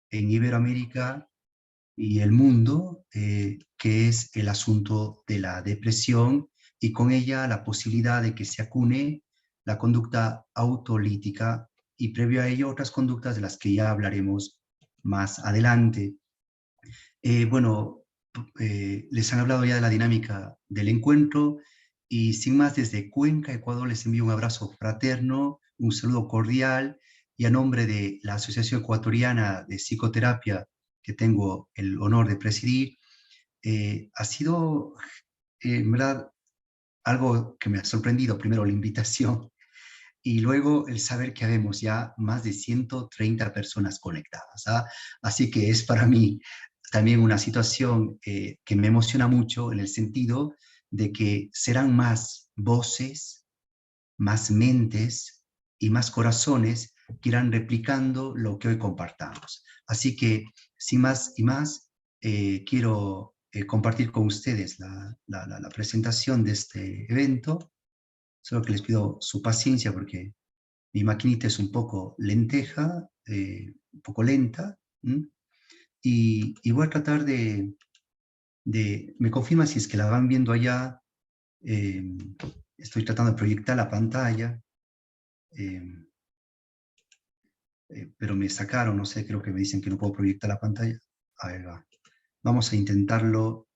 en Iberoamérica y el mundo, que es el asunto de la depresión y con ella la posibilidad de que se acune la conducta autolítica y previo a ello otras conductas de las que ya hablaremos más adelante. Bueno, les han hablado ya de la dinámica del encuentro y sin más desde Cuenca, Ecuador, les envío un abrazo fraterno, un saludo cordial y a nombre de la Asociación Ecuatoriana de Psicoterapia que tengo el honor de presidir, ha sido en verdad algo que me ha sorprendido, primero la invitación y luego el saber que habemos ya más de 130 personas conectadas. ¿Ah? Así que es para mí también una situación que me emociona mucho en el sentido de que serán más voces, más mentes y más corazones que irán replicando lo que hoy compartamos. Así que, sin más y más, quiero compartir con ustedes la presentación de este evento. Solo que les pido su paciencia porque mi maquinita es un poco lenteja, un poco lenta, ¿m? Y voy a tratar me confirma si es que la van viendo allá, eh, estoy tratando de proyectar la pantalla, eh, pero me sacaron, no sé, creo que me dicen que no puedo proyectar la pantalla. Ahí va. Vamos a intentarlo.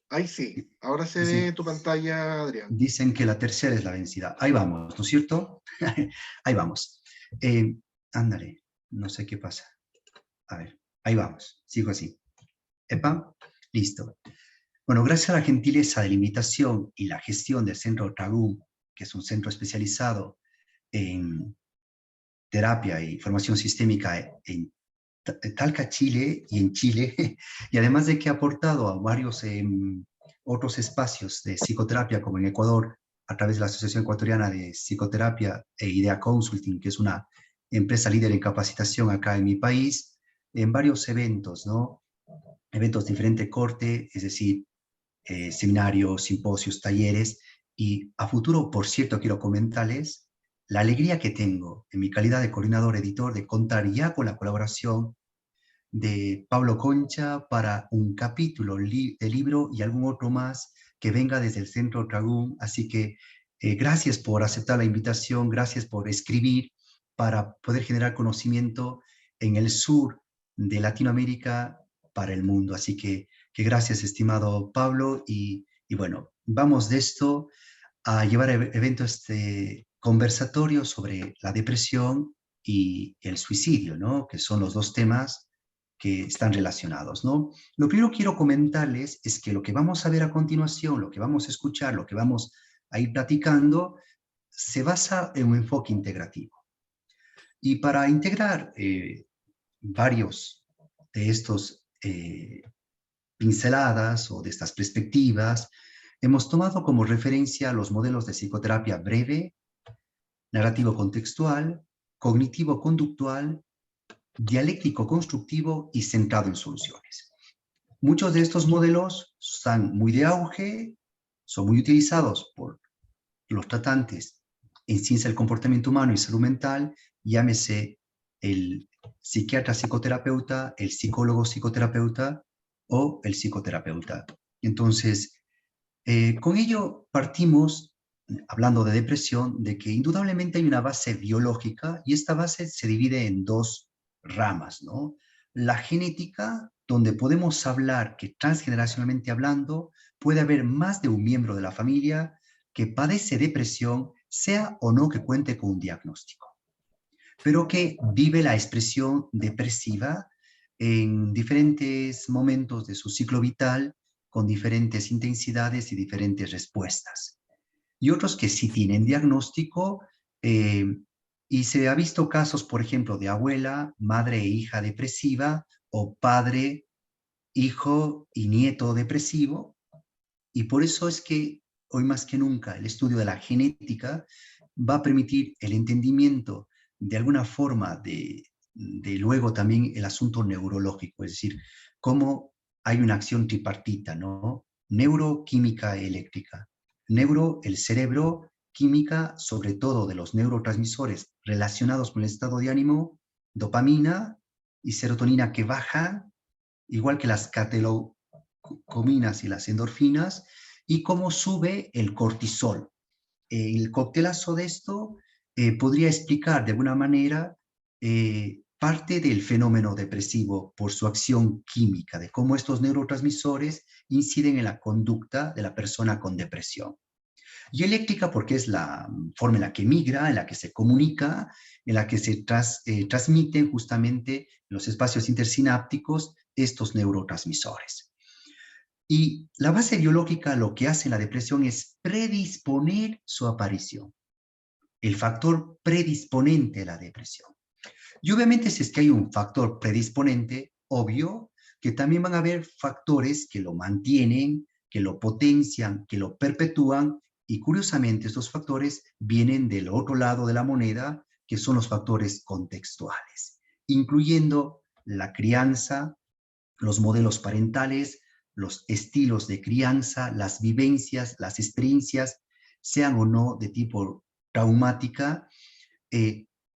Ahí sí, ahora se ve Dicen, tu pantalla, Adrián. dicen que la tercera es la vencida. Ahí vamos, ¿no es cierto? Ahí vamos. Ándale, no sé qué pasa. A ver, ahí vamos, sigo así. Epa, listo. Bueno, gracias a la gentileza de la invitación y la gestión del Centro Tragún, que es un centro especializado en terapia y formación sistémica en Talca, Chile, y en Chile, y además de que ha aportado a varios otros espacios de psicoterapia, como en Ecuador, a través de la Asociación Ecuatoriana de Psicoterapia e Idea Consulting, que es una empresa líder en capacitación acá en mi país, en varios eventos, ¿no? Eventos de diferente corte, es decir, seminarios, simposios, talleres, y a futuro, por cierto, quiero comentarles la alegría que tengo en mi calidad de coordinador editor de contar ya con la colaboración de Pablo Concha para un capítulo de libro y algún otro más que venga desde el Centro Dragún. Así que gracias por aceptar la invitación, gracias por escribir para poder generar conocimiento en el sur de Latinoamérica para el mundo. Así que gracias, estimado Pablo. Y bueno, vamos de esto a llevar eventos conversatorios sobre la depresión y el suicidio, ¿no? Que son los dos temas que están relacionados, ¿no? Lo primero que quiero comentarles es que lo que vamos a ver a continuación, lo que vamos a escuchar, lo que vamos a ir platicando, se basa en un enfoque integrativo. Y para integrar varios de estos pinceladas o de estas perspectivas, hemos tomado como referencia los modelos de psicoterapia breve, narrativo contextual, cognitivo conductual, dialéctico constructivo y centrado en soluciones. Muchos de estos modelos están muy de auge, son muy utilizados por los tratantes en ciencia del comportamiento humano y salud mental, llámese el psiquiatra psicoterapeuta, el psicólogo psicoterapeuta o el psicoterapeuta. Entonces, con ello partimos, hablando de depresión, de que indudablemente hay una base biológica y esta base se divide en dos ramas, ¿no? La genética, donde podemos hablar que transgeneracionalmente hablando, puede haber más de un miembro de la familia que padece depresión, sea o no que cuente con un diagnóstico, pero que vive la expresión depresiva en diferentes momentos de su ciclo vital, con diferentes intensidades y diferentes respuestas. Y otros que sí tienen diagnóstico, eh, y se ha visto casos, por ejemplo, de abuela, madre e hija depresiva, o padre, hijo y nieto depresivo, y por eso es que hoy más que nunca el estudio de la genética va a permitir el entendimiento de alguna forma de luego también el asunto neurológico, es decir, cómo hay una acción tripartita, ¿no? Neuroquímica eléctrica. Neuro, el cerebro, química, sobre todo de los neurotransmisores relacionados con el estado de ánimo, dopamina y serotonina que bajan, igual que las catecominas y las endorfinas, y cómo sube el cortisol. El coctelazo de esto podría explicar de alguna manera parte del fenómeno depresivo por su acción química, de cómo estos neurotransmisores inciden en la conducta de la persona con depresión. Y eléctrica porque es la forma en la que migra, en la que se comunica, en la que se transmiten justamente en los espacios intersinápticos estos neurotransmisores. Y la base biológica lo que hace en la depresión es predisponer su aparición, el factor predisponente de la depresión. Y obviamente si es que hay un factor predisponente, obvio que también van a haber factores que lo mantienen, que lo potencian, que lo perpetúan, y curiosamente estos factores vienen del otro lado de la moneda, que son los factores contextuales, incluyendo la crianza, los modelos parentales, los estilos de crianza, las vivencias, las experiencias, sean o no de tipo traumática,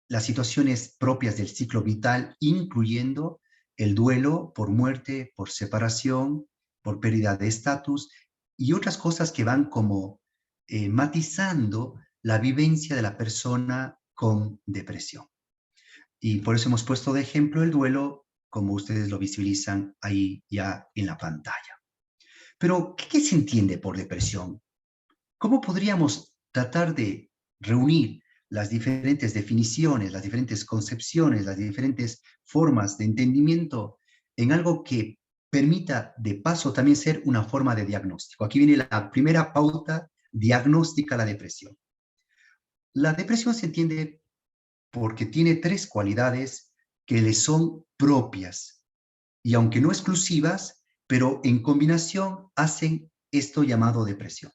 las situaciones propias del ciclo vital, incluyendo el duelo por muerte, por separación, por pérdida de estatus y otras cosas que van como matizando la vivencia de la persona con depresión. Y por eso hemos puesto de ejemplo el duelo, como ustedes lo visualizan ahí ya en la pantalla. Pero, ¿qué se entiende por depresión? ¿Cómo podríamos tratar de reunir las diferentes definiciones, las diferentes concepciones, las diferentes formas de entendimiento en algo que permita de paso también ser una forma de diagnóstico? Aquí viene la primera pauta diagnóstica a la depresión. La depresión se entiende porque tiene tres cualidades que le son propias y aunque no exclusivas, pero en combinación hacen esto llamado depresión.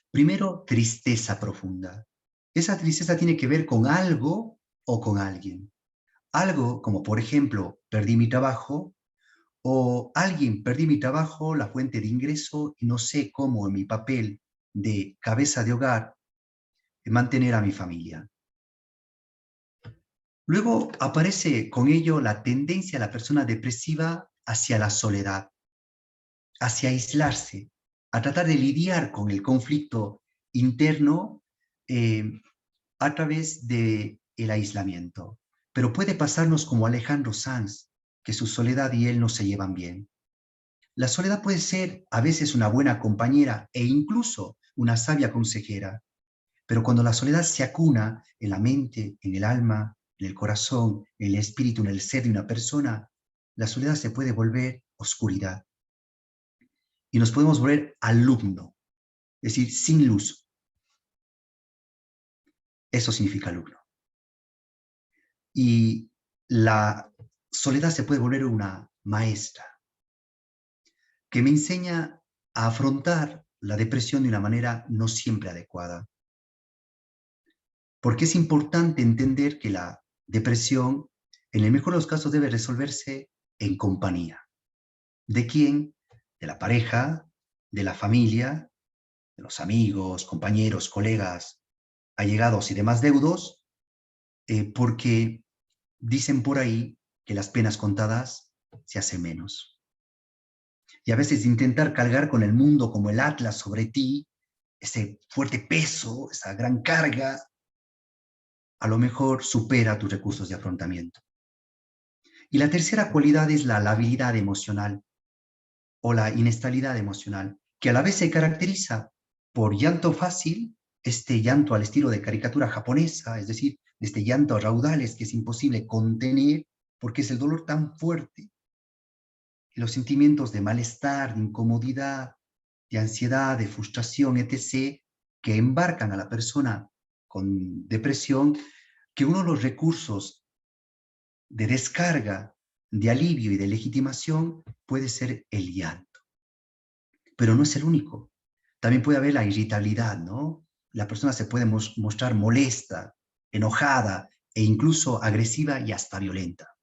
Primero, tristeza profunda. Esa tristeza tiene que ver con algo o con alguien. Algo como, por ejemplo, perdí mi trabajo, o alguien, perdí mi trabajo, la fuente de ingreso, y no sé cómo en mi papel de cabeza de hogar mantener a mi familia. Luego aparece con ello la tendencia de la persona depresiva hacia la soledad, hacia aislarse, a tratar de lidiar con el conflicto interno a través del aislamiento. Pero puede pasarnos como Alejandro Sanz, que su soledad y él no se llevan bien. La soledad puede ser a veces una buena compañera e incluso una sabia consejera, pero cuando la soledad se acuna en la mente, en el alma, en el corazón, en el espíritu, en el ser de una persona, la soledad se puede volver oscuridad. Y nos podemos volver alumno, es decir, sin luz. Eso significa alumno. Y la soledad se puede volver una maestra que me enseña a afrontar la depresión de una manera no siempre adecuada. Porque es importante entender que la depresión, en el mejor de los casos, debe resolverse en compañía. ¿De quién? De la pareja, de la familia, de los amigos, compañeros, colegas, allegados y demás deudos, porque dicen por ahí que las penas contadas se hacen menos. Y a veces intentar cargar con el mundo como el Atlas sobre ti, ese fuerte peso, esa gran carga, a lo mejor supera tus recursos de afrontamiento. Y la tercera cualidad es la labilidad emocional o la inestabilidad emocional, que a la vez se caracteriza por llanto fácil, este llanto al estilo de caricatura japonesa, es decir, este llanto a raudales que es imposible contener porque es el dolor tan fuerte. Y los sentimientos de malestar, de incomodidad, de ansiedad, de frustración, etc., que embarcan a la persona con depresión, que uno de los recursos de descarga, de alivio y de legitimación puede ser el llanto. Pero no es el único. También puede haber la irritabilidad, ¿no? La persona se puede mostrar molesta, enojada e incluso agresiva y hasta violenta.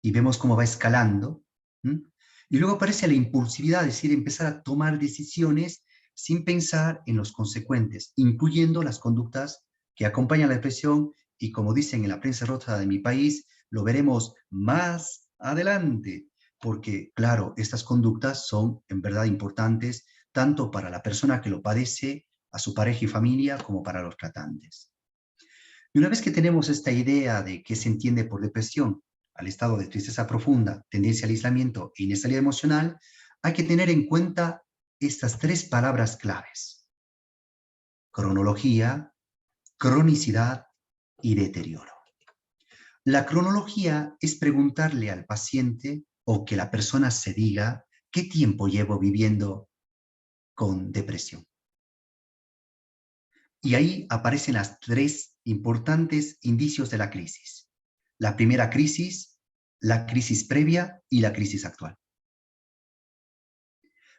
Y vemos cómo va escalando. Y luego aparece la impulsividad, es decir, empezar a tomar decisiones sin pensar en los consecuentes, incluyendo las conductas que acompañan la depresión y, como dicen en la prensa rosa de mi país, lo veremos más adelante, porque, claro, estas conductas son en verdad importantes tanto para la persona que lo padece, a su pareja y familia, como para los tratantes. Y una vez que tenemos esta idea de qué se entiende por depresión, al estado de tristeza profunda, tendencia al aislamiento e inestabilidad emocional, hay que tener en cuenta estas tres palabras claves: cronología, cronicidad y deterioro. La cronología es preguntarle al paciente o que la persona se diga qué tiempo llevo viviendo con depresión. Y ahí aparecen las tres importantes indicios de la crisis. La primera crisis, la crisis previa y la crisis actual.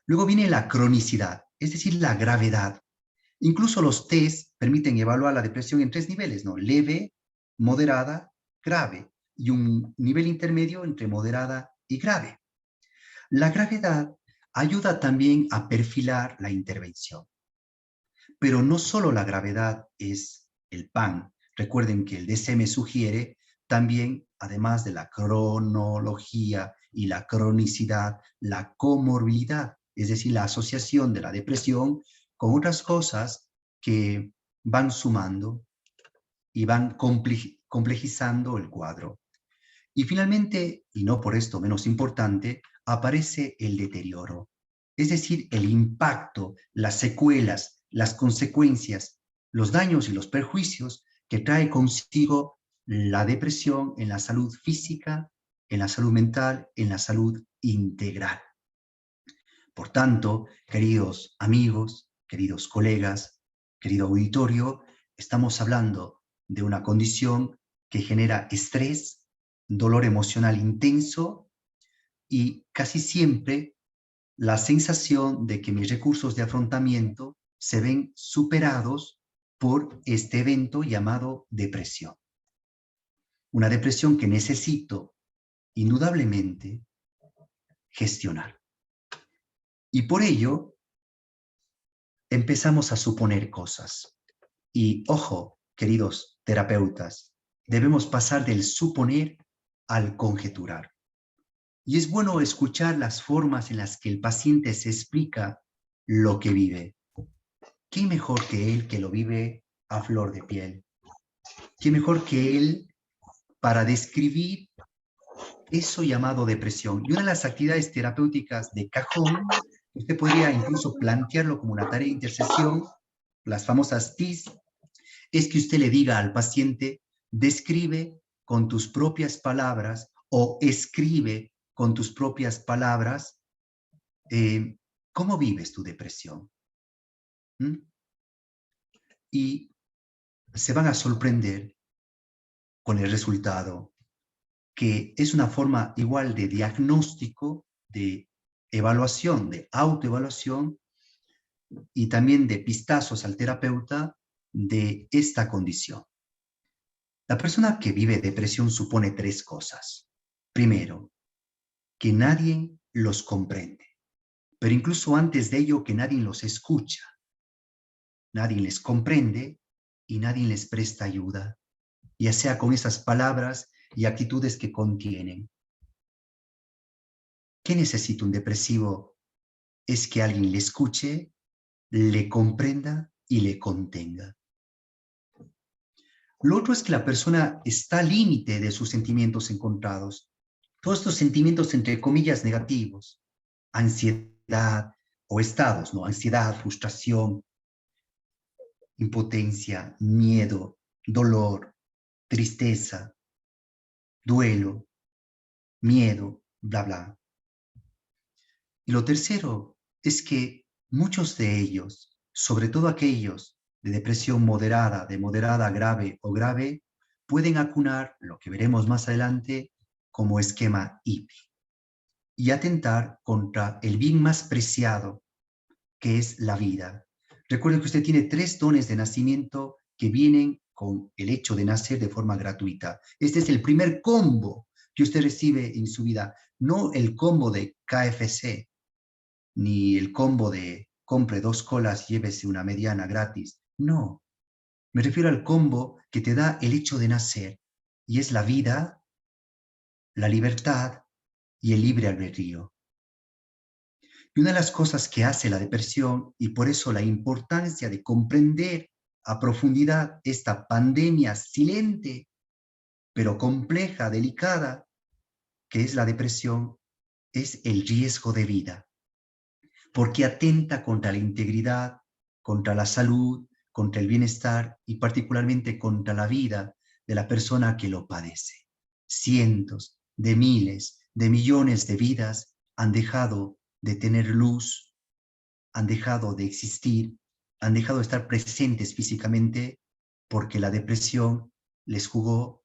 Luego viene la cronicidad, es decir, la gravedad. Incluso los test permiten evaluar la depresión en tres niveles, ¿no? Leve, moderada, grave, y un nivel intermedio entre moderada y grave. La gravedad ayuda también a perfilar la intervención. Pero no solo la gravedad es el pan. Recuerden que el DSM sugiere también, además de la cronología y la cronicidad, la comorbilidad, es decir, la asociación de la depresión con otras cosas que van sumando y van complejizando el cuadro. Y finalmente, y no por esto menos importante, aparece el deterioro, es decir, el impacto, las secuelas, las consecuencias, los daños y los perjuicios que trae consigo la depresión en la salud física, en la salud mental, en la salud integral. Por tanto, queridos amigos, queridos colegas, querido auditorio, estamos hablando de una condición que genera estrés, dolor emocional intenso y casi siempre la sensación de que mis recursos de afrontamiento se ven superados por este evento llamado depresión. Una depresión que necesito indudablemente gestionar. Y por ello empezamos a suponer cosas. Y ojo, queridos terapeutas, debemos pasar del suponer al conjeturar. Y es bueno escuchar las formas en las que el paciente se explica lo que vive. ¿Qué mejor que él que lo vive a flor de piel? ¿Qué mejor que él para describir eso llamado depresión? Y una de las actividades terapéuticas de cajón, usted podría incluso plantearlo como una tarea de intercesión, las famosas TIS, es que usted le diga al paciente: describe con tus propias palabras o escribe con tus propias palabras cómo vives tu depresión. ¿Mm? Y se van a sorprender con el resultado, que es una forma igual de diagnóstico, de evaluación, de autoevaluación y también de pistazos al terapeuta de esta condición. La persona que vive depresión supone tres cosas. Primero, que nadie los comprende, pero incluso antes de ello, que nadie los escucha. Nadie les comprende y nadie les presta ayuda, ya sea con esas palabras y actitudes que contienen. ¿Qué necesita un depresivo? Es que alguien le escuche, le comprenda y le contenga. Lo otro es que la persona está al límite de sus sentimientos encontrados. Todos estos sentimientos, entre comillas, negativos, ansiedad o estados, ¿no? Ansiedad, frustración, impotencia, miedo, dolor, tristeza, duelo, miedo, bla, bla. Y lo tercero es que muchos de ellos, sobre todo aquellos de depresión moderada, de moderada grave o grave, pueden acunar lo que veremos más adelante como esquema hippie y atentar contra el bien más preciado, que es la vida. Recuerden que usted tiene 3 dones de nacimiento que vienen con el hecho de nacer de forma gratuita. Este es el primer combo que usted recibe en su vida, no el combo de KFC, ni el combo de compre 2 colas, llévese una mediana gratis. No, me refiero al combo que te da el hecho de nacer, y es la vida la libertad y el libre albedrío. Y una de las cosas que hace la depresión, y por eso la importancia de comprender a profundidad esta pandemia silente, pero compleja, delicada, que es la depresión, es el riesgo de vida, porque atenta contra la integridad, contra la salud, contra el bienestar y particularmente contra la vida de la persona que lo padece. Cientos de miles de millones de vidas han dejado de tener luz, han dejado de existir, han dejado de estar presentes físicamente porque la depresión les jugó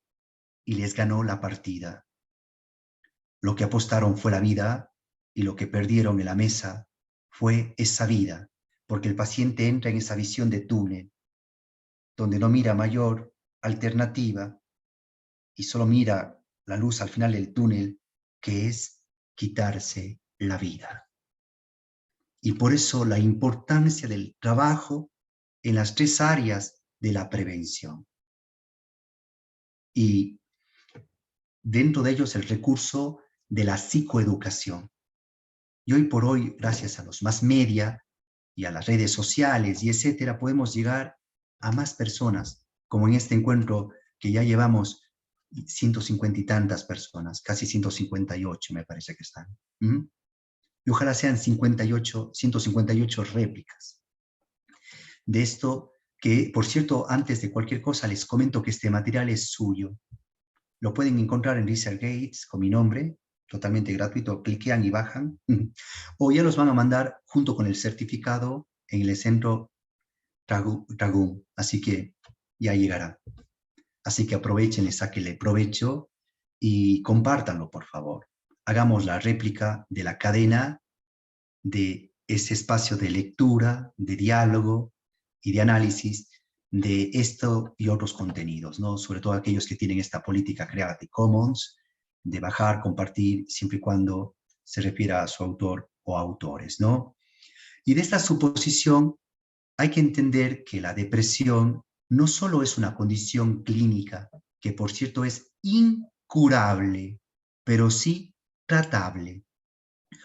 y les ganó la partida. Lo que apostaron fue la vida y lo que perdieron en la mesa fue esa vida, porque el paciente entra en esa visión de túnel, donde no mira mayor alternativa y solo mira la luz al final del túnel, que es quitarse la vida. Y por eso la importancia del trabajo en las 3 áreas de la prevención. Y dentro de ellos el recurso de la psicoeducación. Y hoy por hoy, gracias a los más media y a las redes sociales y etcétera, podemos llegar a más personas, como en este encuentro que ya llevamos 150 y tantas personas, casi 158 me parece que están. Y ojalá sean 158 réplicas. De esto que, por cierto, antes de cualquier cosa les comento que este material es suyo. Lo pueden encontrar en ResearchGates con mi nombre, totalmente gratuito, cliquean y bajan, o ya los van a mandar junto con el certificado en el centro Dragón, así que ya llegará. Así que aprovechen, sáquenle provecho y compártanlo, por favor. Hagamos la réplica de la cadena de ese espacio de lectura, de diálogo y de análisis de esto y otros contenidos, ¿no? Sobre todo aquellos que tienen esta política Creative Commons, de bajar, compartir, siempre y cuando se refiera a su autor o autores, ¿no? Y de esta suposición hay que entender que la depresión no solo es una condición clínica, que por cierto es incurable, pero sí tratable.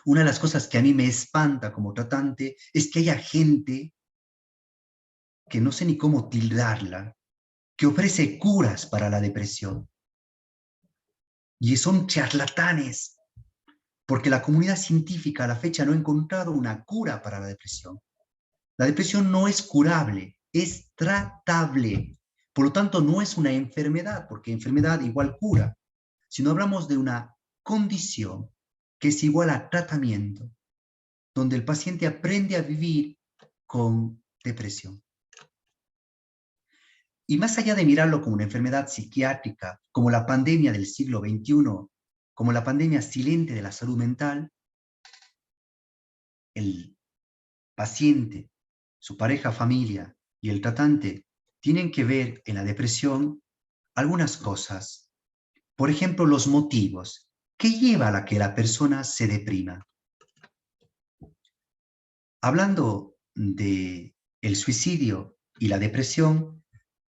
Una de las cosas que a mí me espanta como tratante es que haya gente que no sé ni cómo tildarla, que ofrece curas para la depresión. Y son charlatanes, porque la comunidad científica a la fecha no ha encontrado una cura para la depresión. La depresión no es curable, es tratable. Por lo tanto, no es una enfermedad, porque enfermedad igual cura, sino hablamos de una condición que es igual a tratamiento, donde el paciente aprende a vivir con depresión. Y más allá de mirarlo como una enfermedad psiquiátrica, como la pandemia del siglo XXI, como la pandemia silente de la salud mental, el paciente, su pareja, familia y el tratante tienen que ver en la depresión algunas cosas. Por ejemplo, los motivos. ¿Qué lleva a que la persona se deprima? Hablando de el suicidio y la depresión,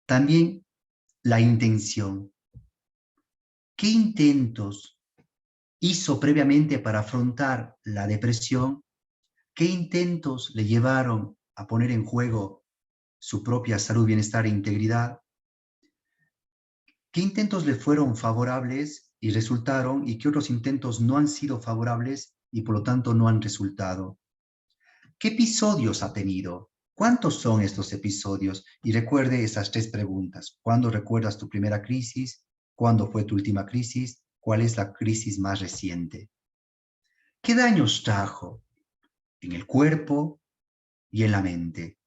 también la intención. ¿Qué intentos hizo previamente para afrontar la depresión? ¿Qué intentos le llevaron a poner en juego su propia salud, bienestar e integridad? ¿Qué intentos le fueron favorables y resultaron y qué otros intentos no han sido favorables y por lo tanto no han resultado? ¿Qué episodios ha tenido? ¿Cuántos son estos episodios? Y recuerde esas 3 preguntas. ¿Cuándo recuerdas tu primera crisis? ¿Cuándo fue tu última crisis? ¿Cuál es la crisis más reciente? ¿Qué daños trajo en el cuerpo y en la mente?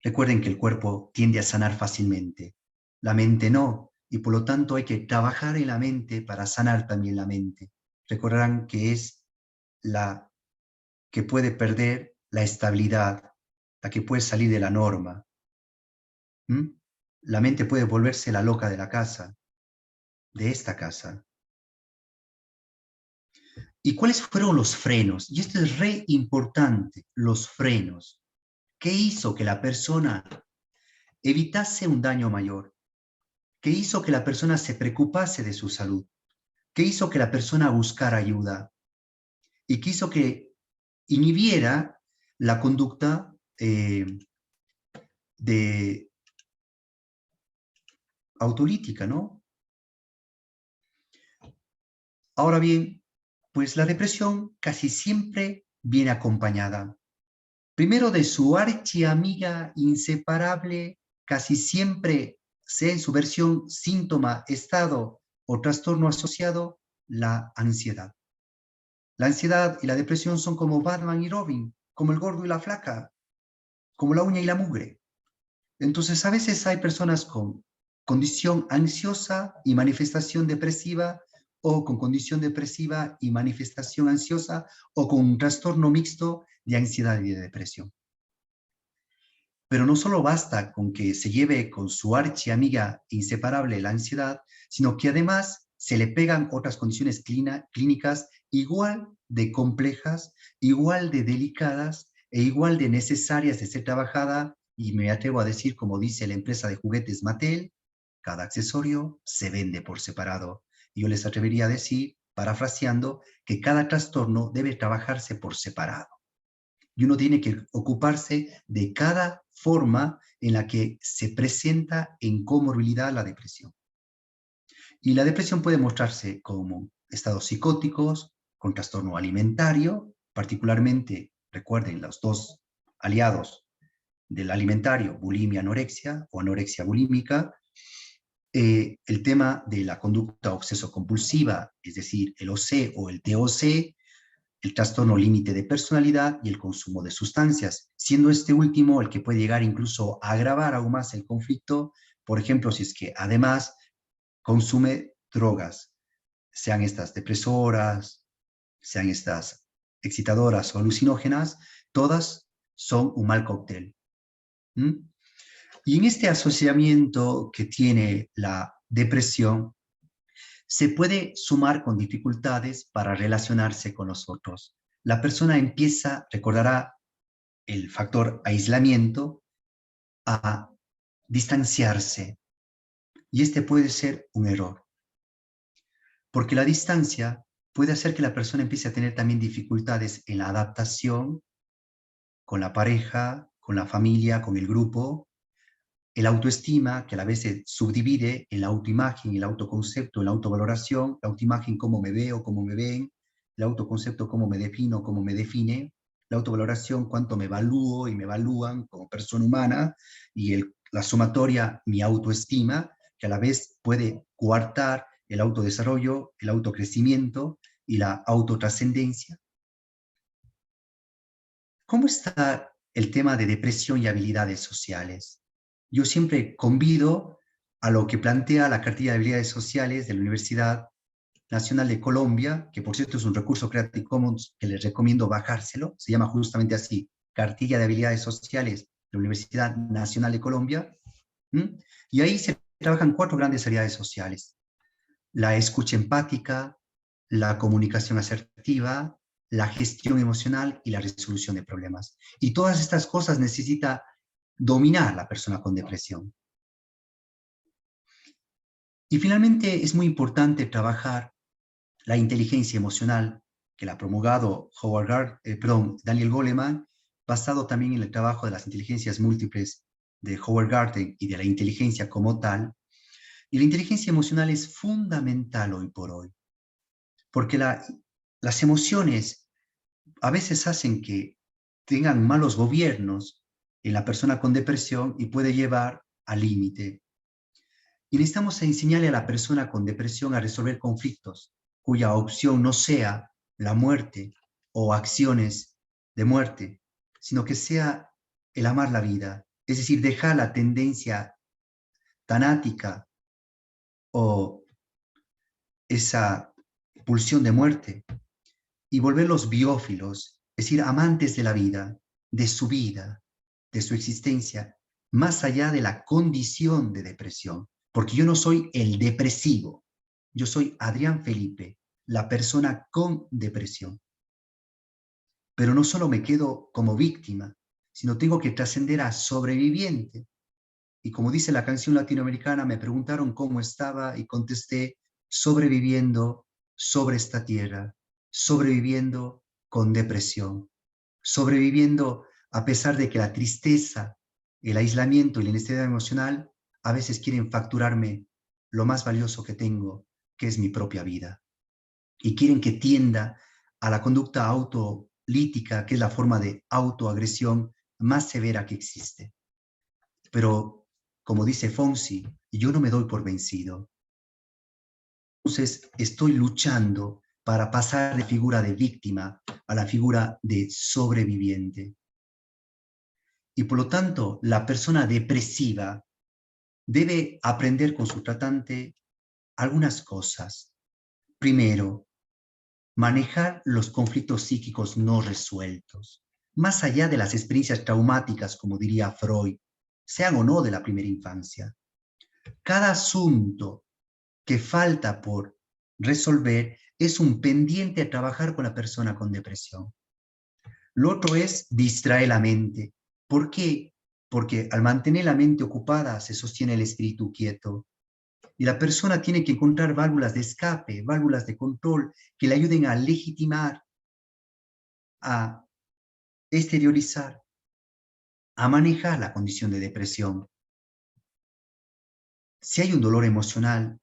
Recuerden que el cuerpo tiende a sanar fácilmente, la mente no, y por lo tanto hay que trabajar en la mente para sanar también la mente. Recordarán que es la que puede perder la estabilidad, la que puede salir de la norma. La mente puede volverse la loca de la casa, de esta casa. ¿Y cuáles fueron los frenos? Y esto es re importante, los frenos. ¿Qué hizo que la persona evitase un daño mayor? ¿Qué hizo que la persona se preocupase de su salud? ¿Qué hizo que la persona buscara ayuda? Y qué hizo que inhibiera la conducta de autolítica, ¿no? Ahora bien, pues la depresión casi siempre viene acompañada, primero de su archiamiga inseparable, casi siempre, sea en su versión síntoma, estado o trastorno asociado, la ansiedad. La ansiedad y la depresión son como Batman y Robin, como el gordo y la flaca, como la uña y la mugre. Entonces, a veces hay personas con condición ansiosa y manifestación depresiva, o con condición depresiva y manifestación ansiosa, o con un trastorno mixto de ansiedad y de depresión. Pero no solo basta con que se lleve con su archiamiga inseparable la ansiedad, sino que además se le pegan otras condiciones clínicas igual de complejas, igual de delicadas e igual de necesarias de ser trabajada, y me atrevo a decir, como dice la empresa de juguetes Mattel, cada accesorio se vende por separado. Y yo les atrevería a decir, parafraseando, que cada trastorno debe trabajarse por separado. Y uno tiene que ocuparse de cada forma en la que se presenta en comorbilidad la depresión. Y la depresión puede mostrarse como estados psicóticos, con trastorno alimentario, particularmente, recuerden, los dos aliados del alimentario, bulimia, anorexia o anorexia bulímica, el tema de la conducta obseso-compulsiva, es decir, el OC o el TOC, el trastorno límite de personalidad y el consumo de sustancias, siendo este último el que puede llegar incluso a agravar aún más el conflicto, por ejemplo, si es que además consume drogas, sean estas depresoras, sean estas excitadoras o alucinógenas, todas son un mal cóctel. ¿Mm? Y en este asociamiento que tiene la depresión, se puede sumar con dificultades para relacionarse con los otros. La persona empieza, recordará el factor aislamiento, a distanciarse. Y este puede ser un error, porque la distancia puede hacer que la persona empiece a tener también dificultades en la adaptación con la pareja, con la familia, con el grupo. El autoestima, que a la vez se subdivide en la autoimagen y el autoconcepto, en la autovaloración, la autoimagen cómo me veo, cómo me ven, el autoconcepto cómo me defino, cómo me define, la autovaloración cuánto me evalúo y me evalúan como persona humana, y la sumatoria mi autoestima, que a la vez puede coartar el autodesarrollo, el autocrecimiento y la autotrascendencia. ¿Cómo está el tema de depresión y habilidades sociales? Yo siempre convido a lo que plantea la cartilla de habilidades sociales de la Universidad Nacional de Colombia, que por cierto es un recurso Creative Commons que les recomiendo bajárselo, se llama justamente así, cartilla de habilidades sociales de la Universidad Nacional de Colombia, y ahí se trabajan 4 grandes habilidades sociales: la escucha empática, la comunicación asertiva, la gestión emocional y la resolución de problemas. Y todas estas cosas necesita dominar la persona con depresión. Y finalmente es muy importante trabajar la inteligencia emocional, que la ha promulgado Daniel Goleman, basado también en el trabajo de las inteligencias múltiples de Howard Gardner y de la inteligencia como tal. Y la inteligencia emocional es fundamental hoy por hoy, porque las emociones a veces hacen que tengan malos gobiernos en la persona con depresión y puede llevar al límite. Y necesitamos enseñarle a la persona con depresión a resolver conflictos cuya opción no sea la muerte o acciones de muerte, sino que sea el amar la vida, es decir, dejar la tendencia tanática o esa pulsión de muerte y volverlos biófilos, es decir, amantes de la vida, de su existencia, más allá de la condición de depresión. Porque yo no soy el depresivo, yo soy Adrián Felipe, la persona con depresión. Pero no solo me quedo como víctima, sino tengo que trascender a sobreviviente. Y como dice la canción latinoamericana, me preguntaron cómo estaba y contesté: sobreviviendo sobre esta tierra, sobreviviendo con depresión, sobreviviendo a pesar de que la tristeza, el aislamiento y la inestabilidad emocional a veces quieren facturarme lo más valioso que tengo, que es mi propia vida. Y quieren que tienda a la conducta autolítica, que es la forma de autoagresión más severa que existe. Pero, como dice Fonsi, yo no me doy por vencido. Entonces, estoy luchando para pasar de figura de víctima a la figura de sobreviviente. Y por lo tanto, la persona depresiva debe aprender con su tratante algunas cosas. Primero, manejar los conflictos psíquicos no resueltos, más allá de las experiencias traumáticas, como diría Freud, sean o no de la primera infancia. Cada asunto que falta por resolver es un pendiente a trabajar con la persona con depresión. Lo otro es distraer la mente. ¿Por qué? Porque al mantener la mente ocupada se sostiene el espíritu quieto. Y la persona tiene que encontrar válvulas de escape, válvulas de control que le ayuden a legitimar, a exteriorizar, a manejar la condición de depresión. Si hay un dolor emocional,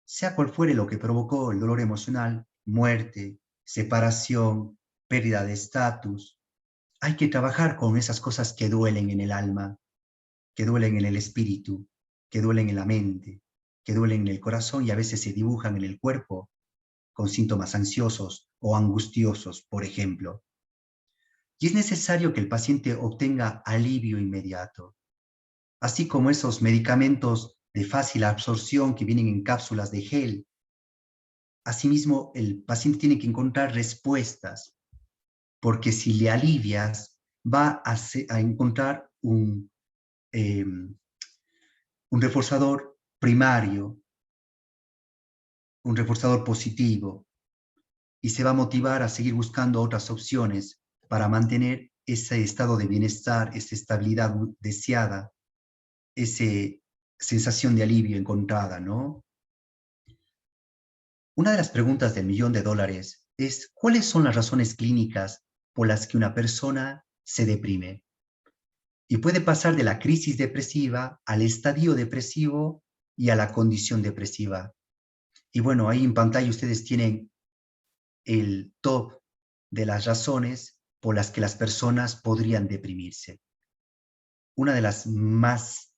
sea cual fuere lo que provocó el dolor emocional, muerte, separación, pérdida de estatus, hay que trabajar con esas cosas que duelen en el alma, que duelen en el espíritu, que duelen en la mente, que duelen en el corazón y a veces se dibujan en el cuerpo con síntomas ansiosos o angustiosos, por ejemplo. Y es necesario que el paciente obtenga alivio inmediato, así como esos medicamentos de fácil absorción que vienen en cápsulas de gel. Asimismo, el paciente tiene que encontrar respuestas, porque si le alivias, va a encontrar un reforzador primario, un reforzador positivo, y se va a motivar a seguir buscando otras opciones para mantener ese estado de bienestar, esa estabilidad deseada, esa sensación de alivio encontrada, ¿no? Una de las preguntas del $1.000.000 es, ¿cuáles son las razones clínicas por las que una persona se deprime? Y puede pasar de la crisis depresiva al estadio depresivo y a la condición depresiva. Y bueno, ahí en pantalla ustedes tienen el top de las razones por las que las personas podrían deprimirse. Una de las más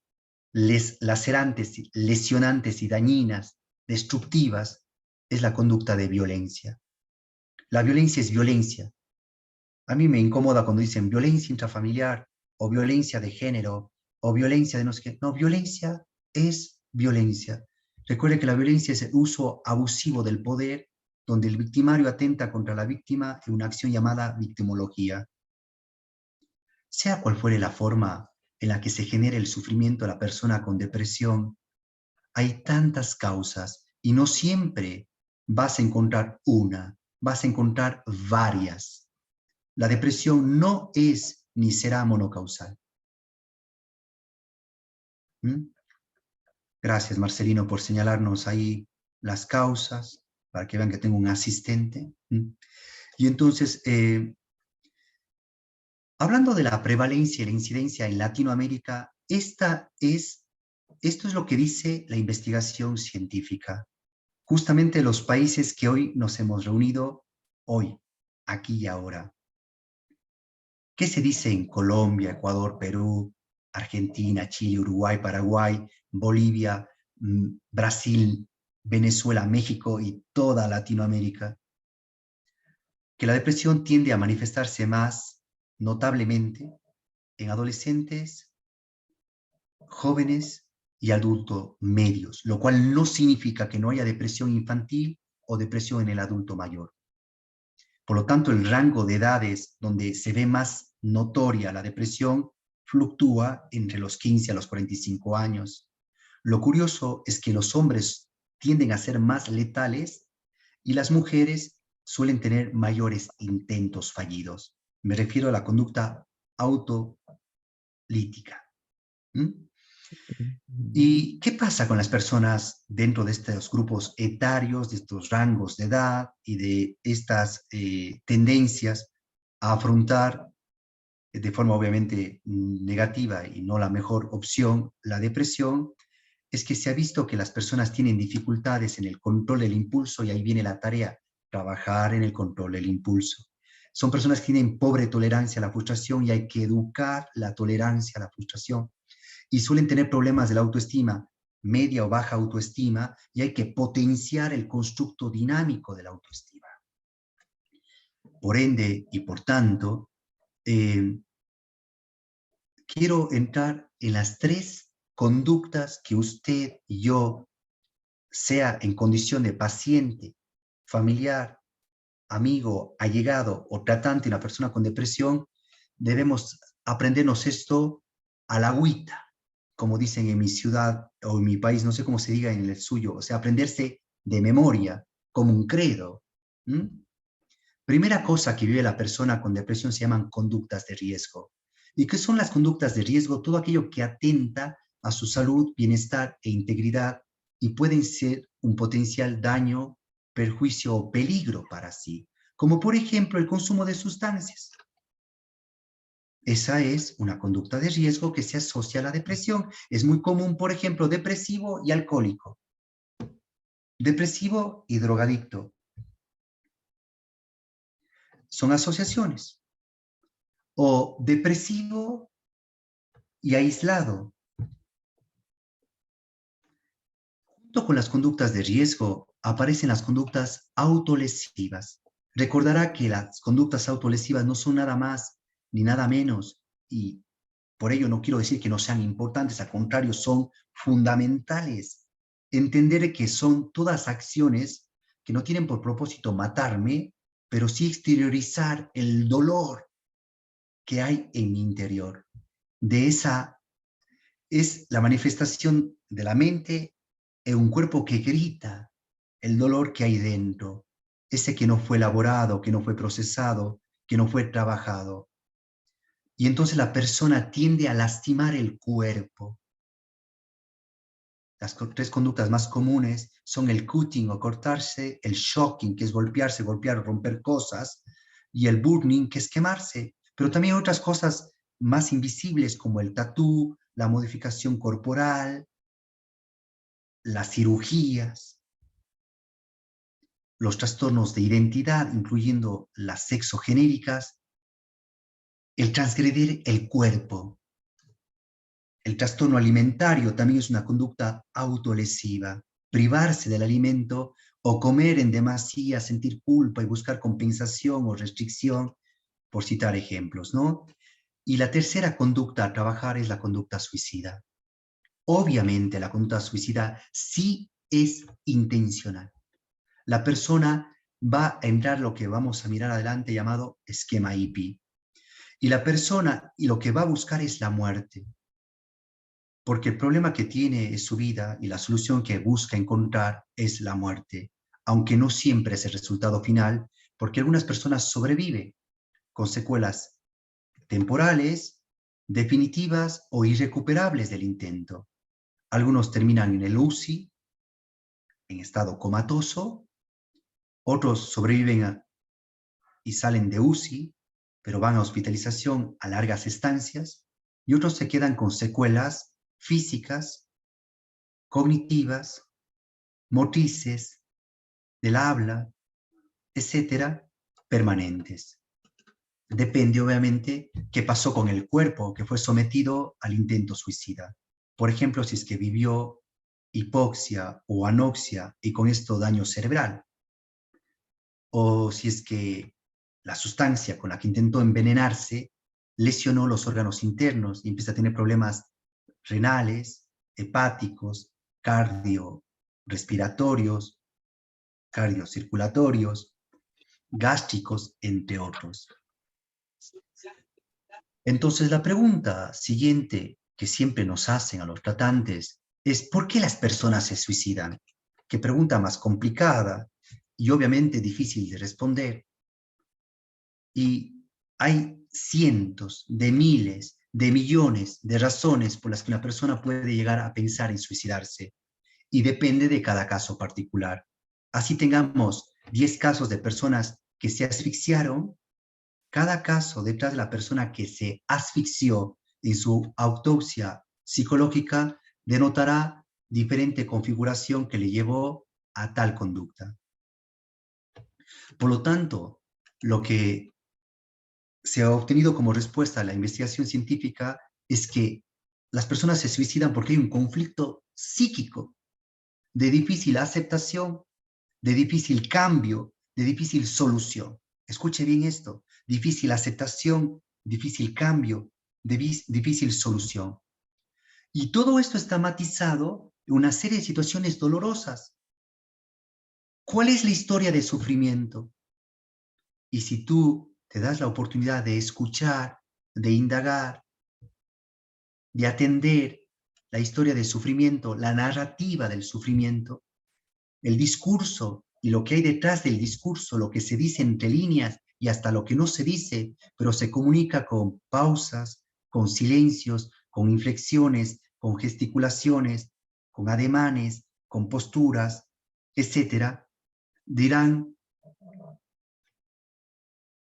lacerantes, lesionantes y dañinas, destructivas, es la conducta de violencia. La violencia es violencia. A mí me incomoda cuando dicen violencia intrafamiliar o violencia de género o violencia de no sé qué. No, violencia es violencia. Recuerde que la violencia es el uso abusivo del poder, donde el victimario atenta contra la víctima en una acción llamada victimología. Sea cual fuere la forma en la que se genera el sufrimiento a la persona con depresión, hay tantas causas y no siempre vas a encontrar una, vas a encontrar varias. La depresión no es ni será monocausal. ¿Mm? Gracias, Marcelino, por señalarnos ahí las causas, para que vean que tengo un asistente. ¿Mm? Y entonces, hablando de la prevalencia y la incidencia en Latinoamérica, esto es lo que dice la investigación científica. Justamente los países que hoy nos hemos reunido, hoy, aquí y ahora. ¿Qué se dice en Colombia, Ecuador, Perú, Argentina, Chile, Uruguay, Paraguay, Bolivia, Brasil, Venezuela, México y toda Latinoamérica? Que la depresión tiende a manifestarse más notablemente en adolescentes, jóvenes y adultos medios, lo cual no significa que no haya depresión infantil o depresión en el adulto mayor. Por lo tanto, el rango de edades donde se ve más notoria la depresión fluctúa entre los 15 a los 45 años. Lo curioso es que los hombres tienden a ser más letales y las mujeres suelen tener mayores intentos fallidos. Me refiero a la conducta autolítica. ¿Mm? ¿Y qué pasa con las personas dentro de estos grupos etarios, de estos rangos de edad y de estas tendencias a afrontar de forma obviamente negativa y no la mejor opción la depresión? Es que se ha visto que las personas tienen dificultades en el control del impulso y ahí viene la tarea, trabajar en el control del impulso. Son personas que tienen pobre tolerancia a la frustración y hay que educar la tolerancia a la frustración. Y suelen tener problemas de la autoestima, media o baja autoestima, y hay que potenciar el constructo dinámico de la autoestima. Por ende y por tanto, quiero entrar en las 3 conductas que usted y yo, sea en condición de paciente, familiar, amigo, allegado o tratante de una persona con depresión, debemos aprendernos esto a la agüita, como dicen en mi ciudad o en mi país, no sé cómo se diga en el suyo, o sea, aprenderse de memoria, como un credo. ¿Mm? Primera cosa que vive la persona con depresión se llaman conductas de riesgo. ¿Y qué son las conductas de riesgo? Todo aquello que atenta a su salud, bienestar e integridad y pueden ser un potencial daño, perjuicio o peligro para sí, como por ejemplo el consumo de sustancias. Esa es una conducta de riesgo que se asocia a la depresión. Es muy común, por ejemplo, depresivo y alcohólico, depresivo y drogadicto. Son asociaciones. O depresivo y aislado. Junto con las conductas de riesgo aparecen las conductas autolesivas. Recordará que las conductas autolesivas no son nada más ni nada menos, y por ello no quiero decir que no sean importantes, al contrario, son fundamentales. Entender que son todas acciones que no tienen por propósito matarme, pero sí exteriorizar el dolor que hay en mi interior. De esa es la manifestación de la mente en un cuerpo que grita el dolor que hay dentro, ese que no fue elaborado, que no fue procesado, que no fue trabajado. Y entonces la persona tiende a lastimar el cuerpo. Las 3 conductas más comunes son el cutting o cortarse, el shocking, que es golpearse, golpear, romper cosas, y el burning, que es quemarse. Pero también otras cosas más invisibles como el tatú, la modificación corporal, las cirugías, los trastornos de identidad, incluyendo las sexogenéricas, el transgredir el cuerpo. El trastorno alimentario también es una conducta autolesiva. Privarse del alimento o comer en demasía, sentir culpa y buscar compensación o restricción, por citar ejemplos, ¿no? Y la tercera conducta a trabajar es la conducta suicida. Obviamente la conducta suicida sí es intencional. La persona va a entrar lo que vamos a mirar adelante llamado esquema hippie. Y la persona y lo que va a buscar es la muerte. Porque el problema que tiene es su vida y la solución que busca encontrar es la muerte, aunque no siempre es el resultado final, porque algunas personas sobreviven con secuelas temporales, definitivas o irrecuperables del intento. Algunos terminan en el UCI, en estado comatoso, otros sobreviven y salen de UCI, pero van a hospitalización a largas estancias, y otros se quedan con secuelas físicas, cognitivas, motrices, del habla, etcétera, permanentes. Depende, obviamente, qué pasó con el cuerpo que fue sometido al intento suicida. Por ejemplo, si es que vivió hipoxia o anoxia y con esto daño cerebral, o si es que la sustancia con la que intentó envenenarse lesionó los órganos internos y empieza a tener problemas renales, hepáticos, cardiorrespiratorios, cardiocirculatorios, gástricos, entre otros. Entonces la pregunta siguiente que siempre nos hacen a los tratantes es ¿por qué las personas se suicidan? Qué pregunta más complicada y obviamente difícil de responder. Y hay cientos de miles de millones de razones por las que una persona puede llegar a pensar en suicidarse y depende de cada caso particular. Así tengamos 10 casos de personas que se asfixiaron, cada caso detrás de la persona que se asfixió en su autopsia psicológica denotará diferente configuración que le llevó a tal conducta. Por lo tanto, lo que se ha obtenido como respuesta a la investigación científica es que las personas se suicidan porque hay un conflicto psíquico de difícil aceptación, de difícil cambio, de difícil solución. Escuche bien esto, difícil aceptación, difícil cambio, difícil solución. Y todo esto está matizado en una serie de situaciones dolorosas. ¿Cuál es la historia de sufrimiento? Y si tú te das la oportunidad de escuchar, de indagar, de atender la historia del sufrimiento, la narrativa del sufrimiento, el discurso y lo que hay detrás del discurso, lo que se dice entre líneas y hasta lo que no se dice, pero se comunica con pausas, con silencios, con inflexiones, con gesticulaciones, con ademanes, con posturas, etcétera, dirán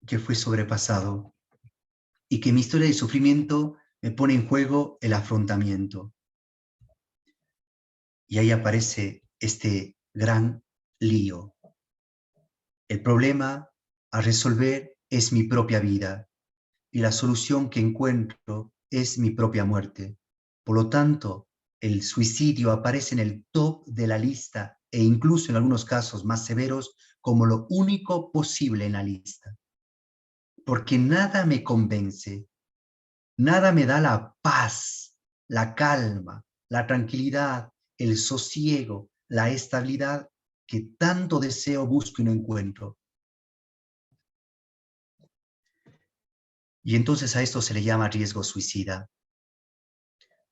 que fue sobrepasado y que mi historia de sufrimiento me pone en juego el afrontamiento. Y ahí aparece este gran lío. El problema a resolver es mi propia vida y la solución que encuentro es mi propia muerte. Por lo tanto, el suicidio aparece en el top de la lista e incluso en algunos casos más severos como lo único posible en la lista. Porque nada me convence, nada me da la paz, la calma, la tranquilidad, el sosiego, la estabilidad que tanto deseo, busco y no encuentro. Y entonces a esto se le llama riesgo suicida.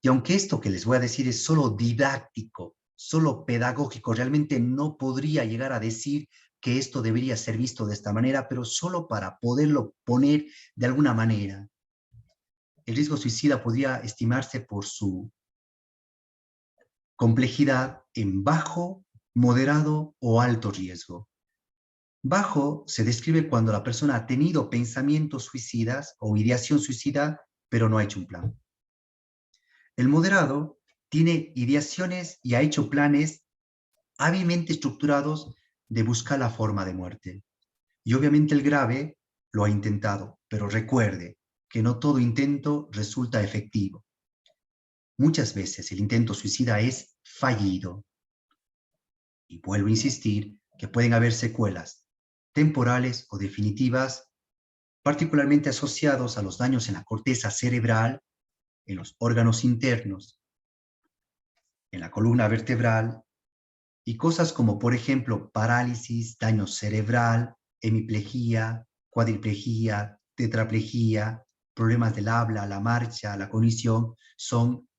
Y aunque esto que les voy a decir es solo didáctico, solo pedagógico, realmente no podría llegar a decir que esto debería ser visto de esta manera, pero solo para poderlo poner de alguna manera. El riesgo suicida podría estimarse por su complejidad en bajo, moderado o alto riesgo. Bajo se describe cuando la persona ha tenido pensamientos suicidas o ideación suicida, pero no ha hecho un plan. El moderado tiene ideaciones y ha hecho planes hábilmente estructurados de buscar la forma de muerte. Y obviamente el grave lo ha intentado, pero recuerde que no todo intento resulta efectivo. Muchas veces el intento suicida es fallido. Y vuelvo a insistir que pueden haber secuelas temporales o definitivas, particularmente asociados a los daños en la corteza cerebral, en los órganos internos, en la columna vertebral, y cosas como, por ejemplo, parálisis, daño cerebral, hemiplegia, cuadriplegia, tetraplegia, problemas del habla, la marcha, la cognición, son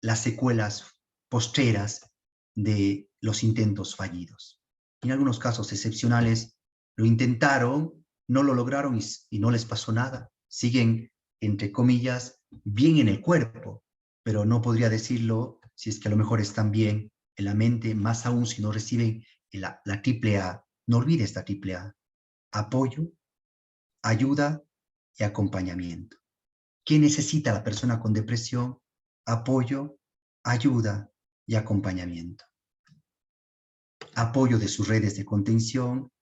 las secuelas postreras de los intentos fallidos. En algunos casos excepcionales lo intentaron, no lo lograron y no les pasó nada. Siguen, entre comillas, bien en el cuerpo, pero no podría decirlo si es que a lo mejor están bien en la mente, más aún si no reciben la triple A. No olvide esta triple A. Apoyo, ayuda y acompañamiento. ¿Qué necesita la persona con depresión? Apoyo, ayuda y acompañamiento. Apoyo de sus redes de contención,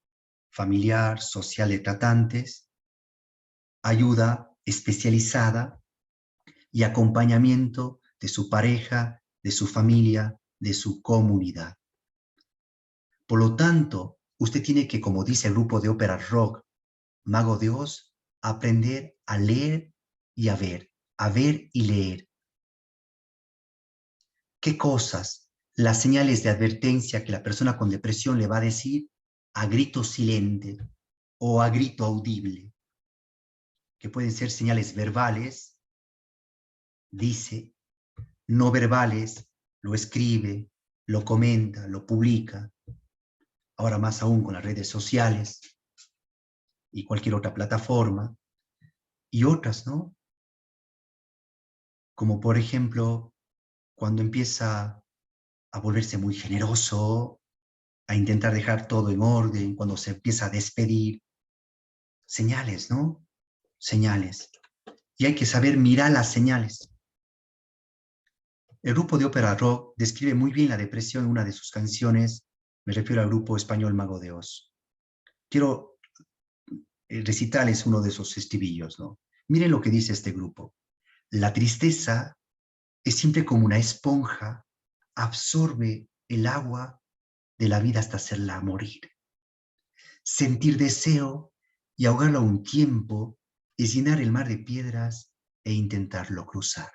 familiar, social de tratantes, ayuda especializada y acompañamiento de su pareja, de su familia, de su comunidad. Por lo tanto, usted tiene que, como dice el grupo de ópera rock, Mago de Oz, aprender a leer y a ver y leer. ¿Qué cosas? Las señales de advertencia que la persona con depresión le va a decir a grito silente o a grito audible, que pueden ser señales verbales, dice, no verbales, lo escribe, lo comenta, lo publica, ahora más aún con las redes sociales y cualquier otra plataforma, y otras, ¿no? como por ejemplo, cuando empieza a volverse muy generoso, a intentar dejar todo en orden, cuando se empieza a despedir. Señales, ¿no? Señales. Y hay que saber mirar las señales. El grupo de ópera rock describe muy bien la depresión en una de sus canciones. Me refiero al grupo español Mago de Oz. Quiero recitarles uno de esos estribillos, ¿no? Miren lo que dice este grupo. La tristeza es siempre como una esponja, absorbe el agua de la vida hasta hacerla morir. Sentir deseo y ahogarlo a un tiempo es llenar el mar de piedras e intentarlo cruzar.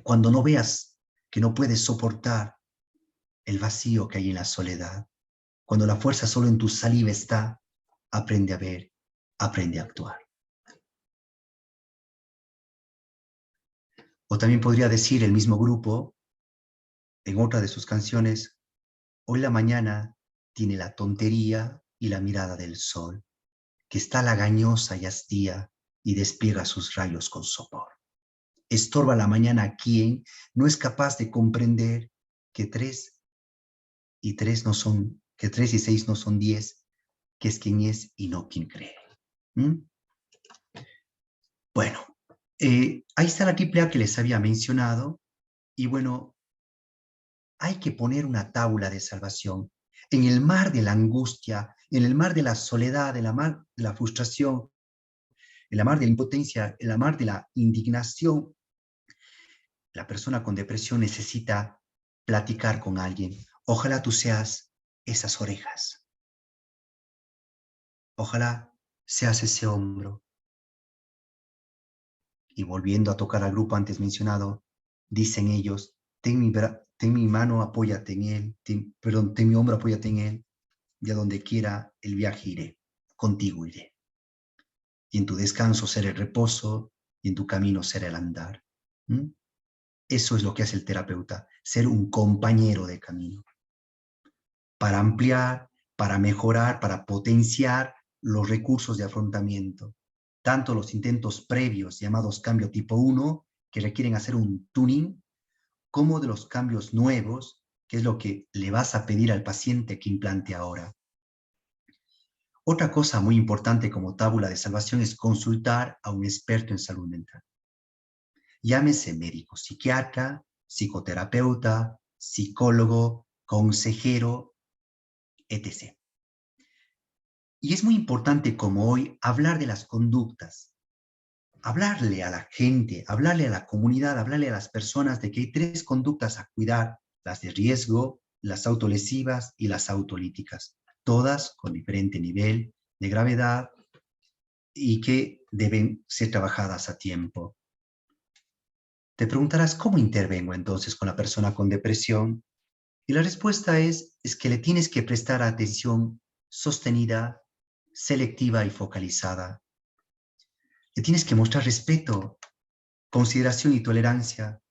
Cuando no veas que no puedes soportar el vacío que hay en la soledad, cuando la fuerza solo en tu saliva está, aprende a ver, aprende a actuar. O también podría decir el mismo grupo, en otra de sus canciones, hoy la mañana tiene la tontería y la mirada del sol, que está lagañosa y hastía y despliega sus rayos con sopor. Estorba la mañana a quien no es capaz de comprender que 3 no son, que 3 y 6 no son 10, que es quien es y no quien cree. ¿Mm? Bueno, ahí está la triple A que les había mencionado, y bueno, hay que poner una tabla de salvación. En el mar de la angustia, en el mar de la soledad, en el mar de la frustración, en el mar de la impotencia, en el mar de la indignación, la persona con depresión necesita platicar con alguien. Ojalá tú seas esas orejas. Ojalá seas ese hombro. Y volviendo a tocar al grupo antes mencionado, dicen ellos, ten mi mano, apóyate en él, ten mi hombro, apóyate en él, y a donde quiera el viaje iré, contigo iré. Y en tu descanso será el reposo, y en tu camino será el andar. ¿Mm? Eso es lo que hace el terapeuta, ser un compañero de camino, para ampliar, para mejorar, para potenciar los recursos de afrontamiento, tanto los intentos previos llamados cambio tipo 1, que requieren hacer un tuning, como de los cambios nuevos, que es lo que le vas a pedir al paciente que implante ahora. Otra cosa muy importante como tabla de salvación es consultar a un experto en salud mental. Llámese médico, psiquiatra, psicoterapeuta, psicólogo, consejero, etc. Y es muy importante como hoy hablar de las conductas, hablarle a la gente, hablarle a la comunidad, hablarle a las personas de que hay 3 conductas a cuidar: las de riesgo, las autolesivas y las autolíticas, todas con diferente nivel de gravedad y que deben ser trabajadas a tiempo. Te preguntarás, ¿cómo intervengo entonces con la persona con depresión? Y la respuesta es que le tienes que prestar atención sostenida, selectiva y focalizada. Le tienes que mostrar respeto, consideración y tolerancia,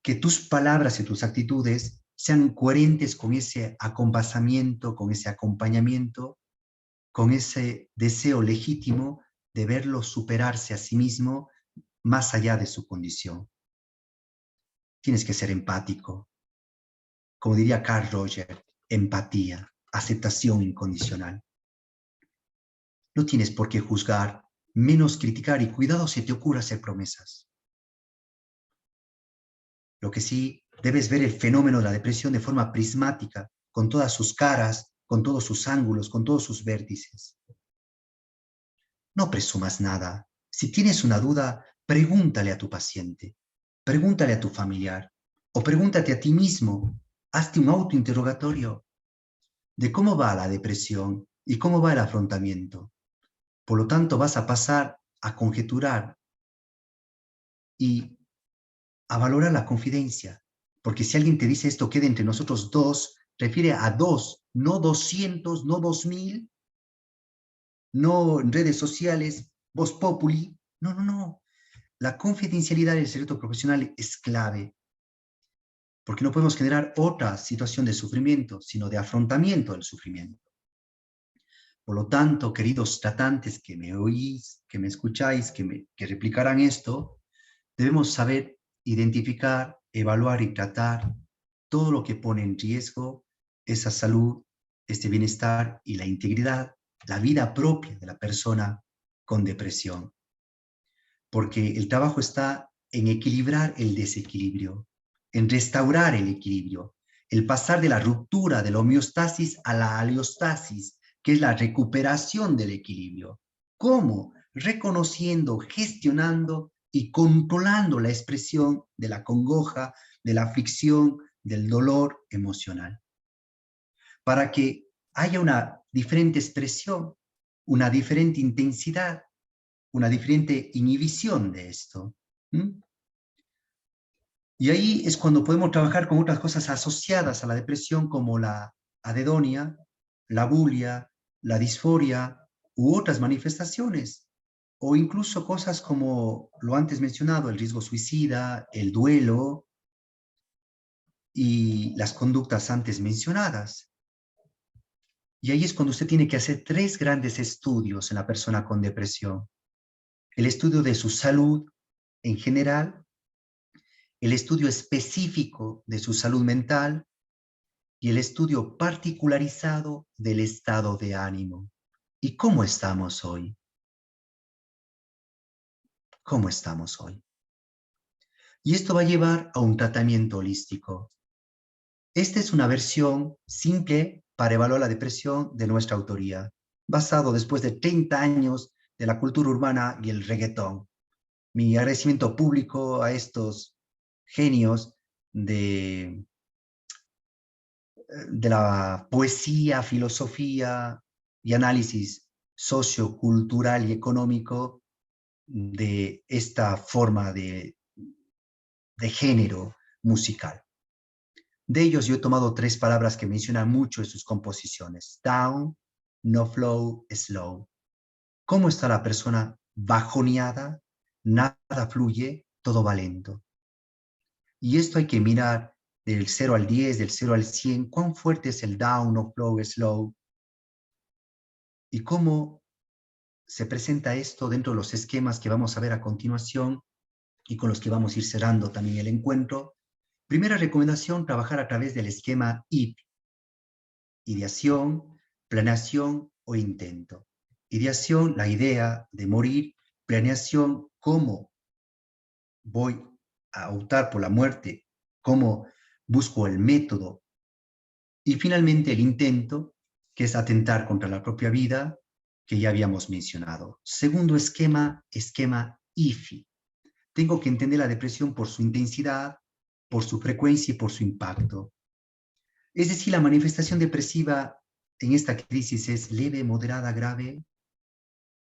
que tus palabras y tus actitudes sean coherentes con ese acompasamiento, con ese acompañamiento, con ese deseo legítimo de verlo superarse a sí mismo más allá de su condición. Tienes que ser empático. Como diría Carl Rogers, empatía, aceptación incondicional. No tienes por qué juzgar, menos criticar, y cuidado si te ocurra hacer promesas. Lo que sí, debes ver el fenómeno de la depresión de forma prismática, con todas sus caras, con todos sus ángulos, con todos sus vértices. No presumas nada. Si tienes una duda, pregúntale a tu paciente, pregúntale a tu familiar, o pregúntate a ti mismo. Hazte un autointerrogatorio de cómo va la depresión y cómo va el afrontamiento. Por lo tanto, vas a pasar a conjeturar y a valorar la confidencia. Porque si alguien te dice esto queda entre nosotros dos, refiere a 2, no 200, no 2000, no en redes sociales, voz populi. No, no, no. La confidencialidad del secreto profesional es clave, porque no podemos generar otra situación de sufrimiento, sino de afrontamiento del sufrimiento. Por lo tanto, queridos tratantes que me oís, que me escucháis, que replicarán esto, debemos saber identificar, evaluar y tratar todo lo que pone en riesgo esa salud, este bienestar y la integridad, la vida propia de la persona con depresión. Porque el trabajo está en equilibrar el desequilibrio, en restaurar el equilibrio, el pasar de la ruptura de la homeostasis a la aleostasis, que es la recuperación del equilibrio. ¿Cómo? Reconociendo, gestionando y controlando la expresión de la congoja, de la aflicción, del dolor emocional, para que haya una diferente expresión, una diferente intensidad, una diferente inhibición de esto. ¿Mm? Y ahí es cuando podemos trabajar con otras cosas asociadas a la depresión, como la anedonia, la bulia, la disforia u otras manifestaciones, o incluso cosas como lo antes mencionado, el riesgo suicida, el duelo y las conductas antes mencionadas. Y ahí es cuando usted tiene que hacer 3 grandes estudios en la persona con depresión. El estudio de su salud en general, el estudio específico de su salud mental y el estudio particularizado del estado de ánimo. ¿Y cómo estamos hoy? ¿Cómo estamos hoy? Y esto va a llevar a un tratamiento holístico. Esta es una versión simple para evaluar la depresión de nuestra autoría, basado después de 30 años de la cultura urbana y el reggaetón. Mi agradecimiento público a estos genios de la poesía, filosofía y análisis sociocultural y económico de esta forma de género musical. De ellos yo he tomado 3 palabras que mencionan mucho en sus composiciones. Down, no flow, slow. ¿Cómo está la persona bajoneada? Nada fluye, todo va lento. Y esto hay que mirar del 0 al 10, del 0 al 100, cuán fuerte es el down, no flow, slow, y cómo se presenta esto dentro de los esquemas que vamos a ver a continuación y con los que vamos a ir cerrando también el encuentro. Primera recomendación, trabajar a través del esquema IP, ideación, planeación o intento. Ideación, la idea de morir; planeación, cómo voy a optar por la muerte, cómo busco el método; y finalmente el intento, que es atentar contra la propia vida, que ya habíamos mencionado. Segundo esquema, esquema IFI. Tengo que entender la depresión por su intensidad, por su frecuencia y por su impacto. Es decir, la manifestación depresiva en esta crisis es leve, moderada, grave.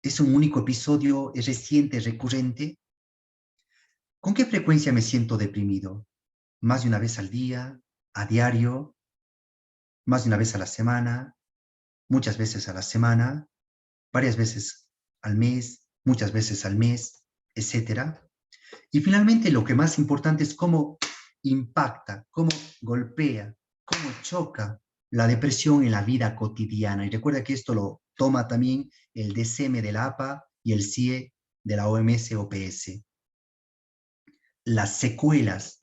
¿Es un único episodio? ¿Es reciente, recurrente? ¿Con qué frecuencia me siento deprimido? ¿Más de una vez al día? ¿A diario? ¿Más de una vez a la semana? ¿Muchas veces a la semana? ¿Varias veces al mes? ¿Muchas veces al mes? Etcétera. Y finalmente, lo que más importante es cómo impacta, cómo golpea, cómo choca la depresión en la vida cotidiana. Y recuerda que esto lo toma también el DSM de la APA y el CIE de la OMS-OPS. Las secuelas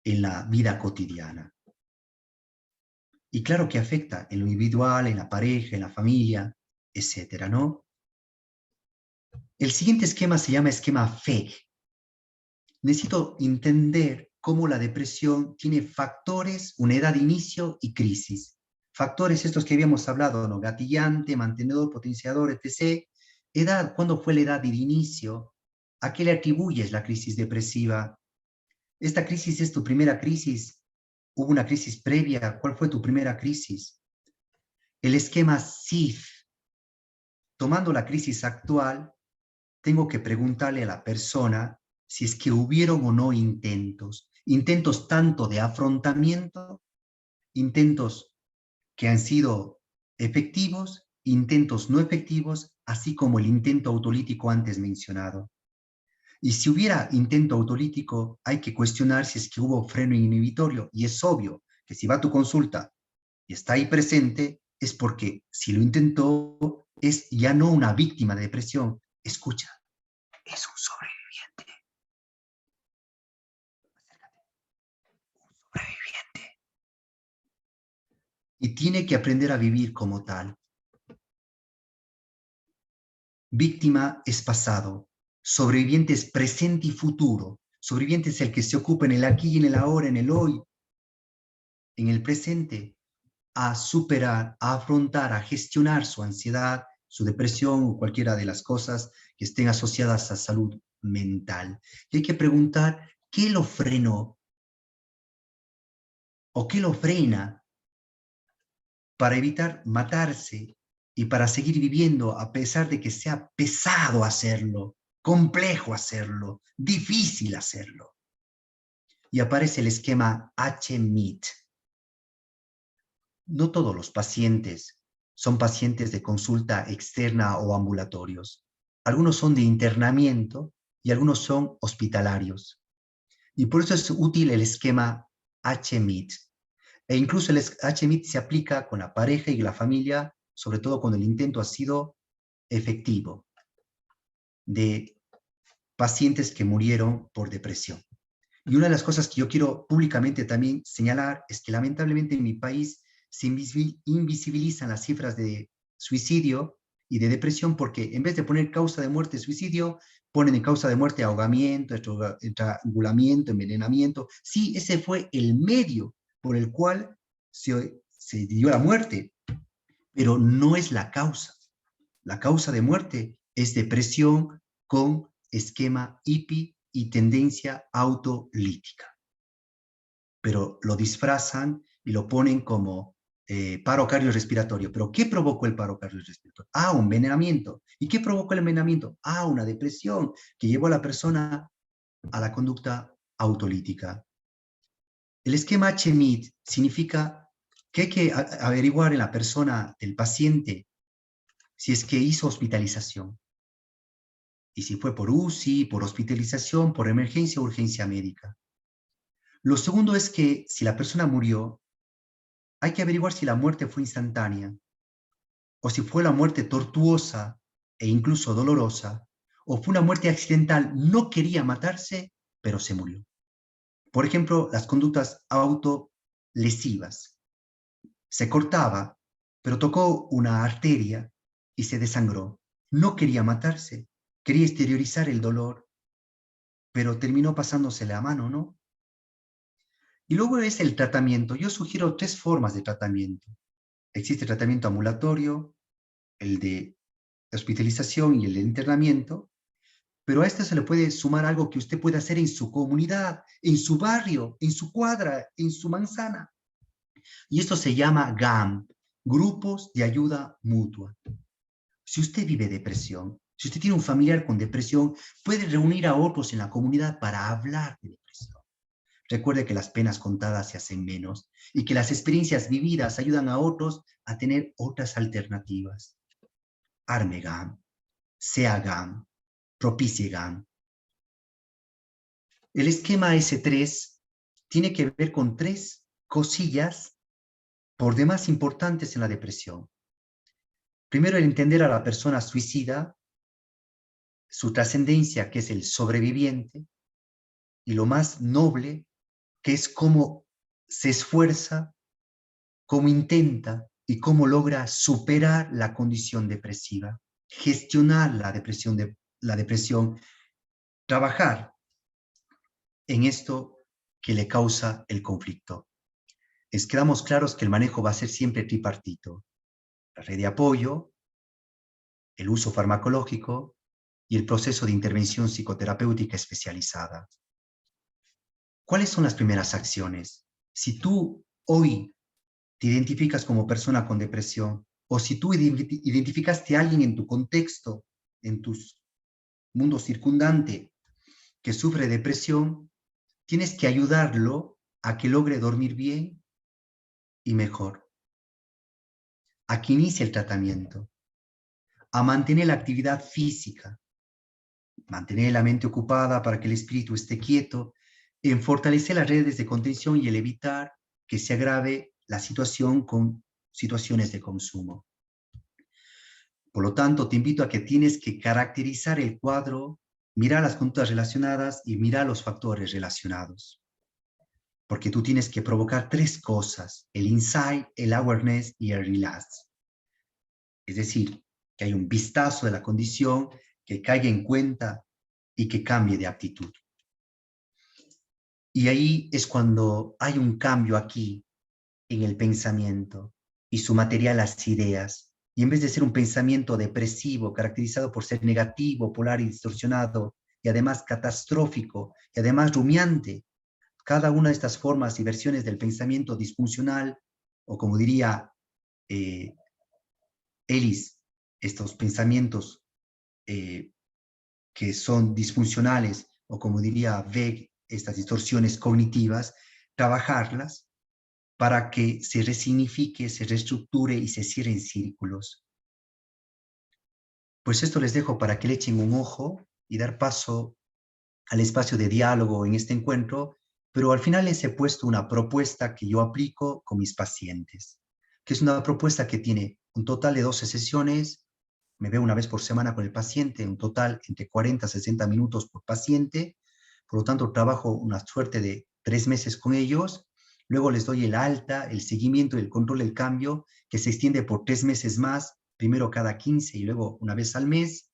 en la vida cotidiana. Y claro que afecta en lo individual, en la pareja, en la familia, etcétera, ¿no? El siguiente esquema se llama esquema FEG. Necesito entender cómo la depresión tiene factores, una edad de inicio y crisis. Factores estos que habíamos hablado, ¿no? Gatillante, mantenedor, potenciador, etc. Edad, ¿cuándo fue la edad de inicio? ¿A qué le atribuyes la crisis depresiva? ¿Esta crisis es tu primera crisis? ¿Hubo una crisis previa? ¿Cuál fue tu primera crisis? El esquema SIF. Tomando la crisis actual, tengo que preguntarle a la persona si es que hubieron o no intentos. Intentos tanto de afrontamiento, intentos que han sido efectivos, intentos no efectivos, así como el intento autolítico antes mencionado. Y si hubiera intento autolítico, hay que cuestionar si es que hubo freno inhibitorio. Y es obvio que si va a tu consulta y está ahí presente, es porque si lo intentó, es ya no una víctima de depresión. Escucha, es un sobreviviente. y tiene que aprender a vivir como tal. Víctima es pasado, sobreviviente es presente y futuro. Sobreviviente es el que se ocupa en el aquí y en el ahora, en el hoy, en el presente, a superar, a afrontar, a gestionar su ansiedad, su depresión o cualquiera de las cosas que estén asociadas a salud mental. Y hay que preguntar, ¿qué lo frenó? ¿O qué lo frena para evitar matarse y para seguir viviendo a pesar de que sea pesado hacerlo, complejo hacerlo, difícil hacerlo? Y aparece el esquema H-MIT. No todos los pacientes son pacientes de consulta externa o ambulatorios. Algunos son de internamiento y algunos son hospitalarios. Y por eso es útil el esquema H-MIT. E incluso el H-MIT se aplica con la pareja y la familia, sobre todo cuando el intento ha sido efectivo, de pacientes que murieron por depresión. Y una de las cosas que yo quiero públicamente también señalar es que lamentablemente en mi país se invisibilizan las cifras de suicidio y de depresión porque en vez de poner causa de muerte suicidio, ponen en causa de muerte ahogamiento, estrangulamiento, envenenamiento. Sí, ese fue el medio por el cual se dio la muerte, pero no es la causa. La causa de muerte es depresión con esquema IPI y tendencia autolítica. Pero lo disfrazan y lo ponen como paro cardiorrespiratorio. ¿Pero qué provocó el paro cardiorrespiratorio? Ah, un envenenamiento. ¿Y qué provocó el envenenamiento? Ah, una depresión que llevó a la persona a la conducta autolítica. El esquema HMID significa que hay que averiguar en la persona del paciente si es que hizo hospitalización. Y si fue por UCI, por hospitalización, por emergencia o urgencia médica. Lo segundo es que si la persona murió, hay que averiguar si la muerte fue instantánea o si fue la muerte tortuosa e incluso dolorosa o fue una muerte accidental. No quería matarse, pero se murió. Por ejemplo, las conductas autolesivas. Se cortaba, pero tocó una arteria y se desangró. No quería matarse, quería exteriorizar el dolor, pero terminó pasándose la mano, ¿no? Y luego es el tratamiento. Yo sugiero 3 formas de tratamiento. Existe el tratamiento ambulatorio, el de hospitalización y el de internamiento, pero a esto se le puede sumar algo que usted puede hacer en su comunidad, en su barrio, en su cuadra, en su manzana. Y esto se llama GAM, Grupos de Ayuda Mutua. Si usted vive depresión, si usted tiene un familiar con depresión, puede reunir a otros en la comunidad para hablar de depresión. Recuerde que las penas contadas se hacen menos y que las experiencias vividas ayudan a otros a tener otras alternativas. Arme GAM, sea GAM, propicie GAM. El esquema S3 tiene que ver con 3 cosillas por demás importantes en la depresión. Primero, el entender a la persona suicida, su trascendencia, que es el sobreviviente, y lo más noble, que es cómo se esfuerza, cómo intenta y cómo logra superar la condición depresiva, gestionar la depresión, trabajar en esto que le causa el conflicto. Quedamos claros que el manejo va a ser siempre tripartito. La red de apoyo, el uso farmacológico y el proceso de intervención psicoterapéutica especializada. ¿Cuáles son las primeras acciones? Si tú hoy te identificas como persona con depresión, o si tú identificaste a alguien en tu contexto, en tu mundo circundante, que sufre depresión, tienes que ayudarlo a que logre dormir bien y mejor, a que inicie el tratamiento, a mantener la actividad física, mantener la mente ocupada para que el espíritu esté quieto, en fortalecer las redes de contención y el evitar que se agrave la situación con situaciones de consumo. Por lo tanto, te invito a que tienes que caracterizar el cuadro, mirar las conductas relacionadas y mirar los factores relacionados. porque tú tienes que provocar tres cosas: el insight, el awareness y el relax. Es decir, que hay un vistazo de la condición, que caiga en cuenta y que cambie de actitud. Y ahí es cuando hay un cambio aquí en el pensamiento y su material, las ideas. Y en vez de ser un pensamiento depresivo, caracterizado por ser negativo, polar y distorsionado, y además catastrófico, y además rumiante, cada una de estas formas y versiones del pensamiento disfuncional, o como diría Ellis, estos pensamientos que son disfuncionales, o como diría Weg, estas distorsiones cognitivas, trabajarlas para que se resignifique, se reestructure y se cierren círculos. Pues esto les dejo para que le echen un ojo y dar paso al espacio de diálogo en este encuentro, pero al final les he puesto una propuesta que yo aplico con mis pacientes, que es una propuesta que tiene un total de 12 sesiones. Me veo una vez por semana con el paciente, un total entre 40 a 60 minutos por paciente. Por lo tanto, trabajo una suerte de 3 meses con ellos. Luego les doy el alta, el seguimiento y el control del cambio, que se extiende por 3 meses más, primero cada 15 y luego una vez al mes.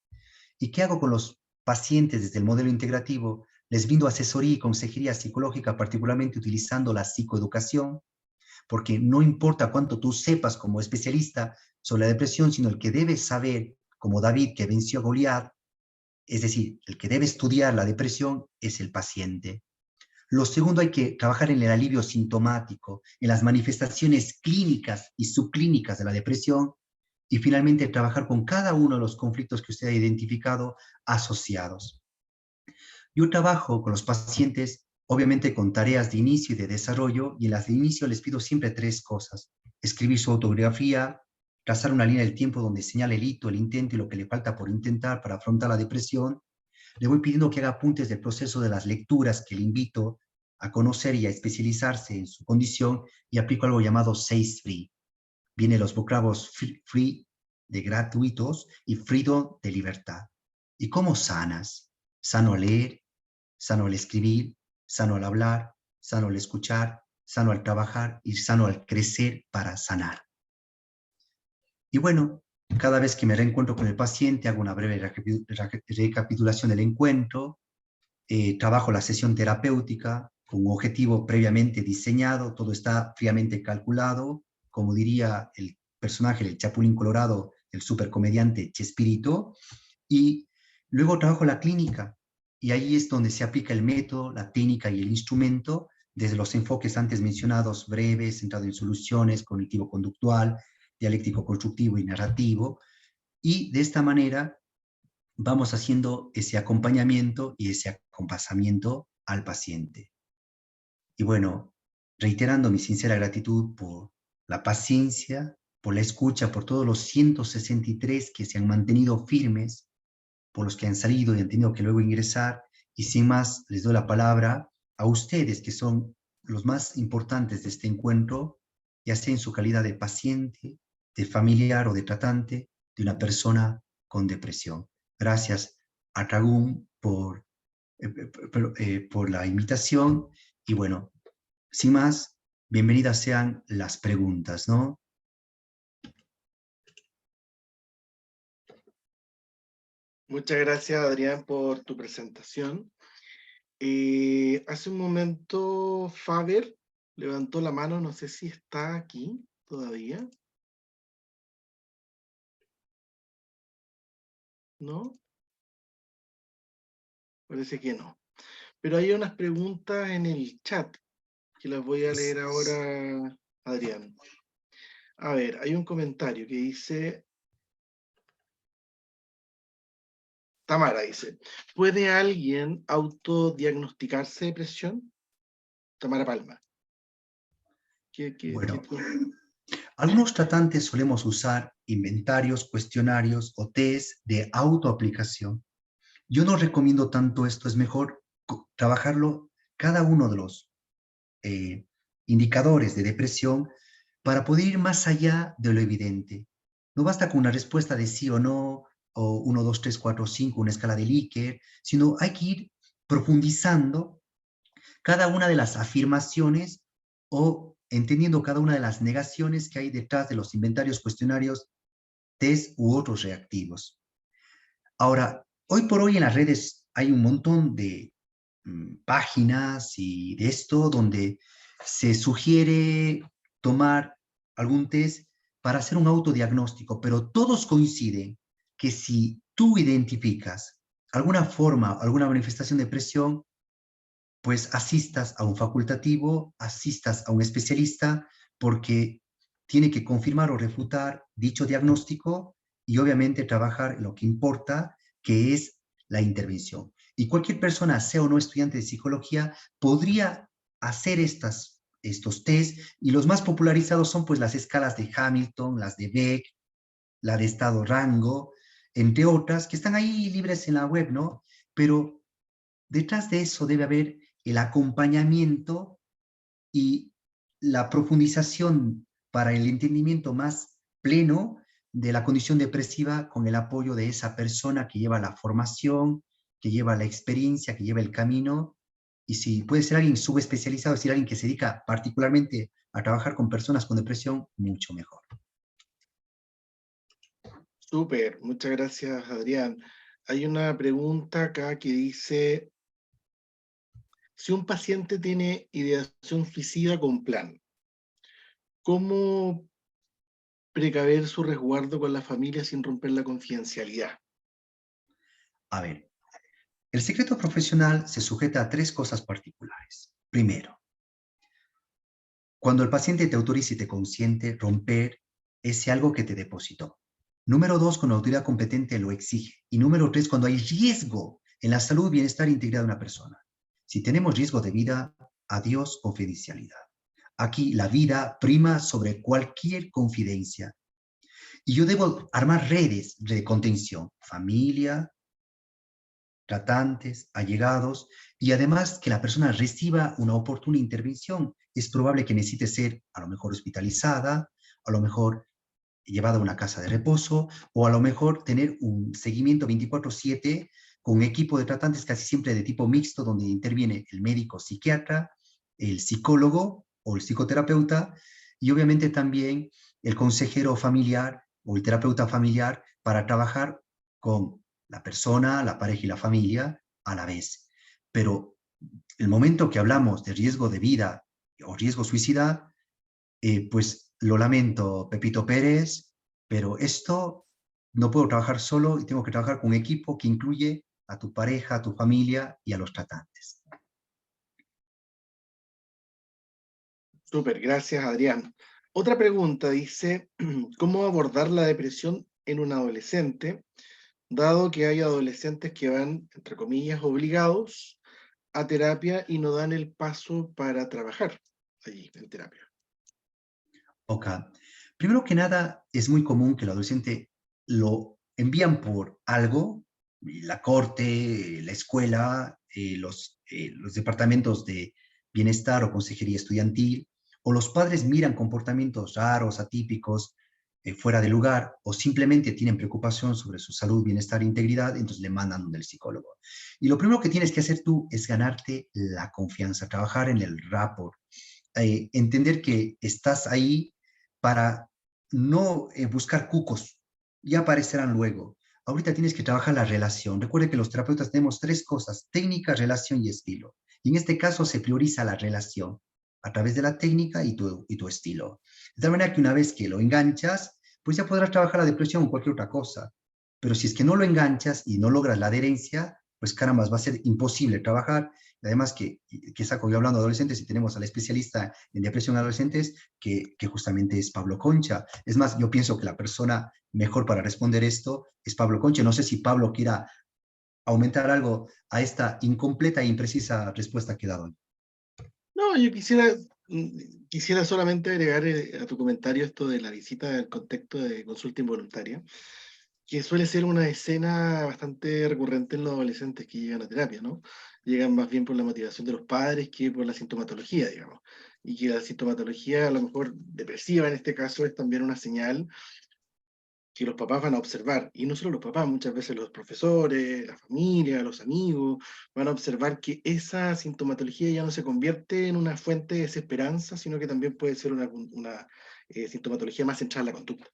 ¿Y qué hago con los pacientes desde el modelo integrativo? Les brindo asesoría y consejería psicológica, particularmente utilizando la psicoeducación, porque no importa cuánto tú sepas como especialista sobre la depresión, sino el que debe saber, como David que venció a Goliat, es decir, el que debe estudiar la depresión es el paciente. Lo segundo, hay que trabajar en el alivio sintomático, en las manifestaciones clínicas y subclínicas de la depresión, y finalmente trabajar con cada uno de los conflictos que usted ha identificado asociados. Yo trabajo con los pacientes, obviamente con tareas de inicio y de desarrollo, y en las de inicio les pido siempre tres cosas: escribir su autobiografía, trazar una línea del tiempo donde señale el hito, el intento y lo que le falta por intentar para afrontar la depresión. Le voy pidiendo que haga apuntes del proceso de las lecturas que le invito a conocer y a especializarse en su condición, y aplico algo llamado 6 Free. Vienen los vocablos free de gratuitos y freedom de libertad. ¿Y cómo sanas? Sano al leer, sano al escribir, sano al hablar, sano al escuchar, sano al trabajar y sano al crecer para sanar. Y bueno, cada vez que me reencuentro con el paciente, hago una breve recapitulación del encuentro, trabajo la sesión terapéutica con un objetivo previamente diseñado, todo está fríamente calculado, como diría el personaje del Chapulín Colorado, el supercomediante Chespirito, y luego trabajo la clínica, y ahí es donde se aplica el método, la técnica y el instrumento, desde los enfoques antes mencionados, breves, centrado en soluciones, cognitivo-conductual, dialéctico-constructivo y narrativo, y de esta manera vamos haciendo ese acompañamiento y ese acompasamiento al paciente. Y bueno, reiterando mi sincera gratitud por la paciencia, por la escucha, por todos los 163 que se han mantenido firmes, por los que han salido y han tenido que luego ingresar, y sin más les doy la palabra a ustedes, que son los más importantes de este encuentro, ya sea en su calidad de paciente, de familiar o de tratante de una persona con depresión. Gracias a Ragún por la invitación, y bueno, sin más, bienvenidas sean las preguntas, ¿no? Muchas gracias, Adrián, por tu presentación. Hace un momento Faber levantó la mano, no sé si está aquí todavía. ¿No? Parece que no. Pero hay unas preguntas en el chat que las voy a leer ahora, Adrián. A ver, hay un comentario que dice, Tamara dice, ¿puede alguien autodiagnosticarse depresión? Tamara Palma. Bueno, algunos tratantes solemos usar inventarios, cuestionarios o test de autoaplicación. Yo no recomiendo tanto esto, es mejor trabajarlo cada uno de los eh, indicadores de depresión para poder ir más allá de lo evidente. No basta con una respuesta de sí o no, o 1, 2, 3, 4, 5, una escala de Likert, sino hay que ir profundizando cada una de las afirmaciones o entendiendo cada una de las negaciones que hay detrás de los inventarios, cuestionarios, test u otros reactivos. Ahora, hoy por hoy en las redes hay un montón de páginas y de esto donde se sugiere tomar algún test para hacer un autodiagnóstico, pero todos coinciden que si tú identificas alguna forma, alguna manifestación de depresión, pues asistas a un facultativo, asistas a un especialista, porque tiene que confirmar o refutar dicho diagnóstico y obviamente trabajar en lo que importa, que es la intervención. Y cualquier persona, sea o no estudiante de psicología, podría hacer estos test, y los más popularizados son pues las escalas de Hamilton, las de Beck, la de estado rango, entre otras, que están ahí libres en la web, ¿no? Pero detrás de eso debe haber el acompañamiento y la profundización para el entendimiento más pleno de la condición depresiva, con el apoyo de esa persona que lleva la formación, que lleva la experiencia, que lleva el camino. Y si puede ser alguien subespecializado, es decir, alguien que se dedica particularmente a trabajar con personas con depresión, mucho mejor. Súper, muchas gracias, Adrián. Hay una pregunta acá que dice, si un paciente tiene ideación suicida con plan, ¿cómo precaver su resguardo con la familia sin romper la confidencialidad? A ver, el secreto profesional se sujeta a tres cosas particulares. Primero, cuando el paciente te autoriza y te consiente romper ese algo que te depositó. Número dos, cuando la autoridad competente lo exige. Y número tres, cuando hay riesgo en la salud y bienestar integral de una persona. Si tenemos riesgo de vida, adiós confidencialidad. Aquí la vida prima sobre cualquier confidencia. Y yo debo armar redes de contención, familia, tratantes, allegados, y además que la persona reciba una oportuna intervención. Es probable que necesite ser a lo mejor hospitalizada, a lo mejor llevada a una casa de reposo, o a lo mejor tener un seguimiento 24/7 con un equipo de tratantes casi siempre de tipo mixto, donde interviene el médico psiquiatra, el psicólogo o el psicoterapeuta, y obviamente también el consejero familiar o el terapeuta familiar, para trabajar con la persona, la pareja y la familia a la vez. Pero el momento que hablamos de riesgo de vida o riesgo suicida, pues lo lamento, Pepito Pérez, pero esto no puedo trabajar solo y tengo que trabajar con un equipo que incluye a tu pareja, a tu familia y a los tratantes. Súper, gracias, Adrián. Otra pregunta dice, ¿cómo abordar la depresión en un adolescente, dado que hay adolescentes que van, entre comillas, obligados a terapia y no dan el paso para trabajar allí en terapia? Ok. Primero que nada, es muy común que el adolescente lo envían por algo, la corte, la escuela, los departamentos de bienestar o consejería estudiantil, o los padres miran comportamientos raros, atípicos, fuera de lugar, o simplemente tienen preocupación sobre su salud, bienestar e integridad, entonces le mandan donde el psicólogo. Y lo primero que tienes que hacer tú es ganarte la confianza, trabajar en el rapport, entender que estás ahí para no buscar cucos, ya aparecerán luego. Ahorita tienes que trabajar la relación. Recuerde que los terapeutas tenemos tres cosas: técnica, relación y estilo. Y en este caso se prioriza la relación a través de la técnica y tu estilo. De tal manera que una vez que lo enganchas, pues ya podrás trabajar la depresión o cualquier otra cosa. Pero si es que no lo enganchas y no logras la adherencia, pues caramba, va a ser imposible trabajar. Además que saco yo hablando de adolescentes, y tenemos al especialista en depresión en adolescentes, que justamente es Pablo Concha. Es más, yo pienso que la persona mejor para responder esto es Pablo Concha. No sé si Pablo quiera aumentar algo a esta incompleta e imprecisa respuesta que he dado. No, yo quisiera solamente agregar a tu comentario esto de la visita del contexto de consulta involuntaria, que suele ser una escena bastante recurrente en los adolescentes que llegan a terapia, ¿no? Llegan más bien por la motivación de los padres que por la sintomatología, digamos. Y que la sintomatología, a lo mejor depresiva en este caso, es también una señal que los papás van a observar, y no solo los papás, muchas veces los profesores, la familia, los amigos, van a observar que esa sintomatología ya no se convierte en una fuente de desesperanza, sino que también puede ser una sintomatología más centrada en la conducta.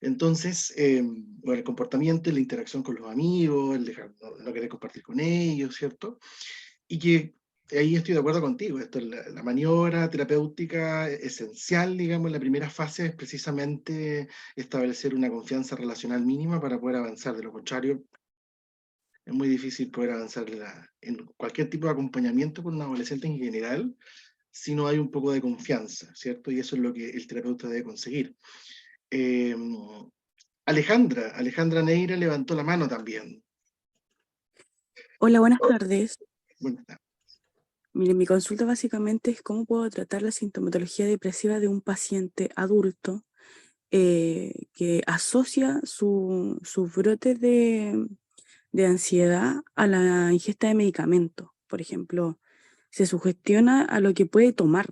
Entonces, bueno, el comportamiento, la interacción con los amigos, el dejar, no querer compartir con ellos, ¿cierto? Y que ahí estoy de acuerdo contigo, esto, la maniobra terapéutica esencial, digamos, en la primera fase es precisamente establecer una confianza relacional mínima para poder avanzar. De lo contrario, es muy difícil poder avanzar en cualquier tipo de acompañamiento con un adolescente en general si no hay un poco de confianza, ¿cierto? Y eso es lo que el terapeuta debe conseguir. Eh, Alejandra Neira levantó la mano también. Hola, buenas tardes. Bueno, Mire, mi consulta básicamente es cómo puedo tratar la sintomatología depresiva de un paciente adulto que asocia su brote de ansiedad a la ingesta de medicamentos. Por ejemplo, se sugestiona a lo que puede tomar.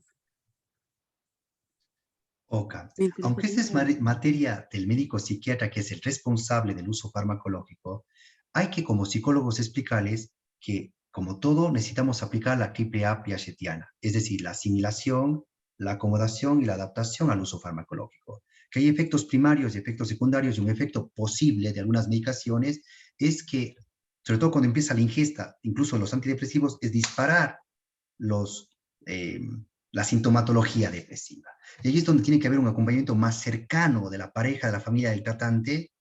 Ok. Me Aunque interesaría esta es saber. materia del médico psiquiatra, que es el responsable del uso farmacológico, hay que como psicólogos explicarles que, como todo, necesitamos aplicar la triple A piagetiana, es decir, la asimilación, la acomodación y la adaptación al uso farmacológico. Que hay efectos primarios y efectos secundarios, y un efecto posible de algunas medicaciones es que, sobre todo cuando empieza la ingesta, incluso los antidepresivos, es disparar los, eh, la sintomatología depresiva. Y allí es donde tiene que haber un acompañamiento más cercano de la pareja, de la familia del tratante,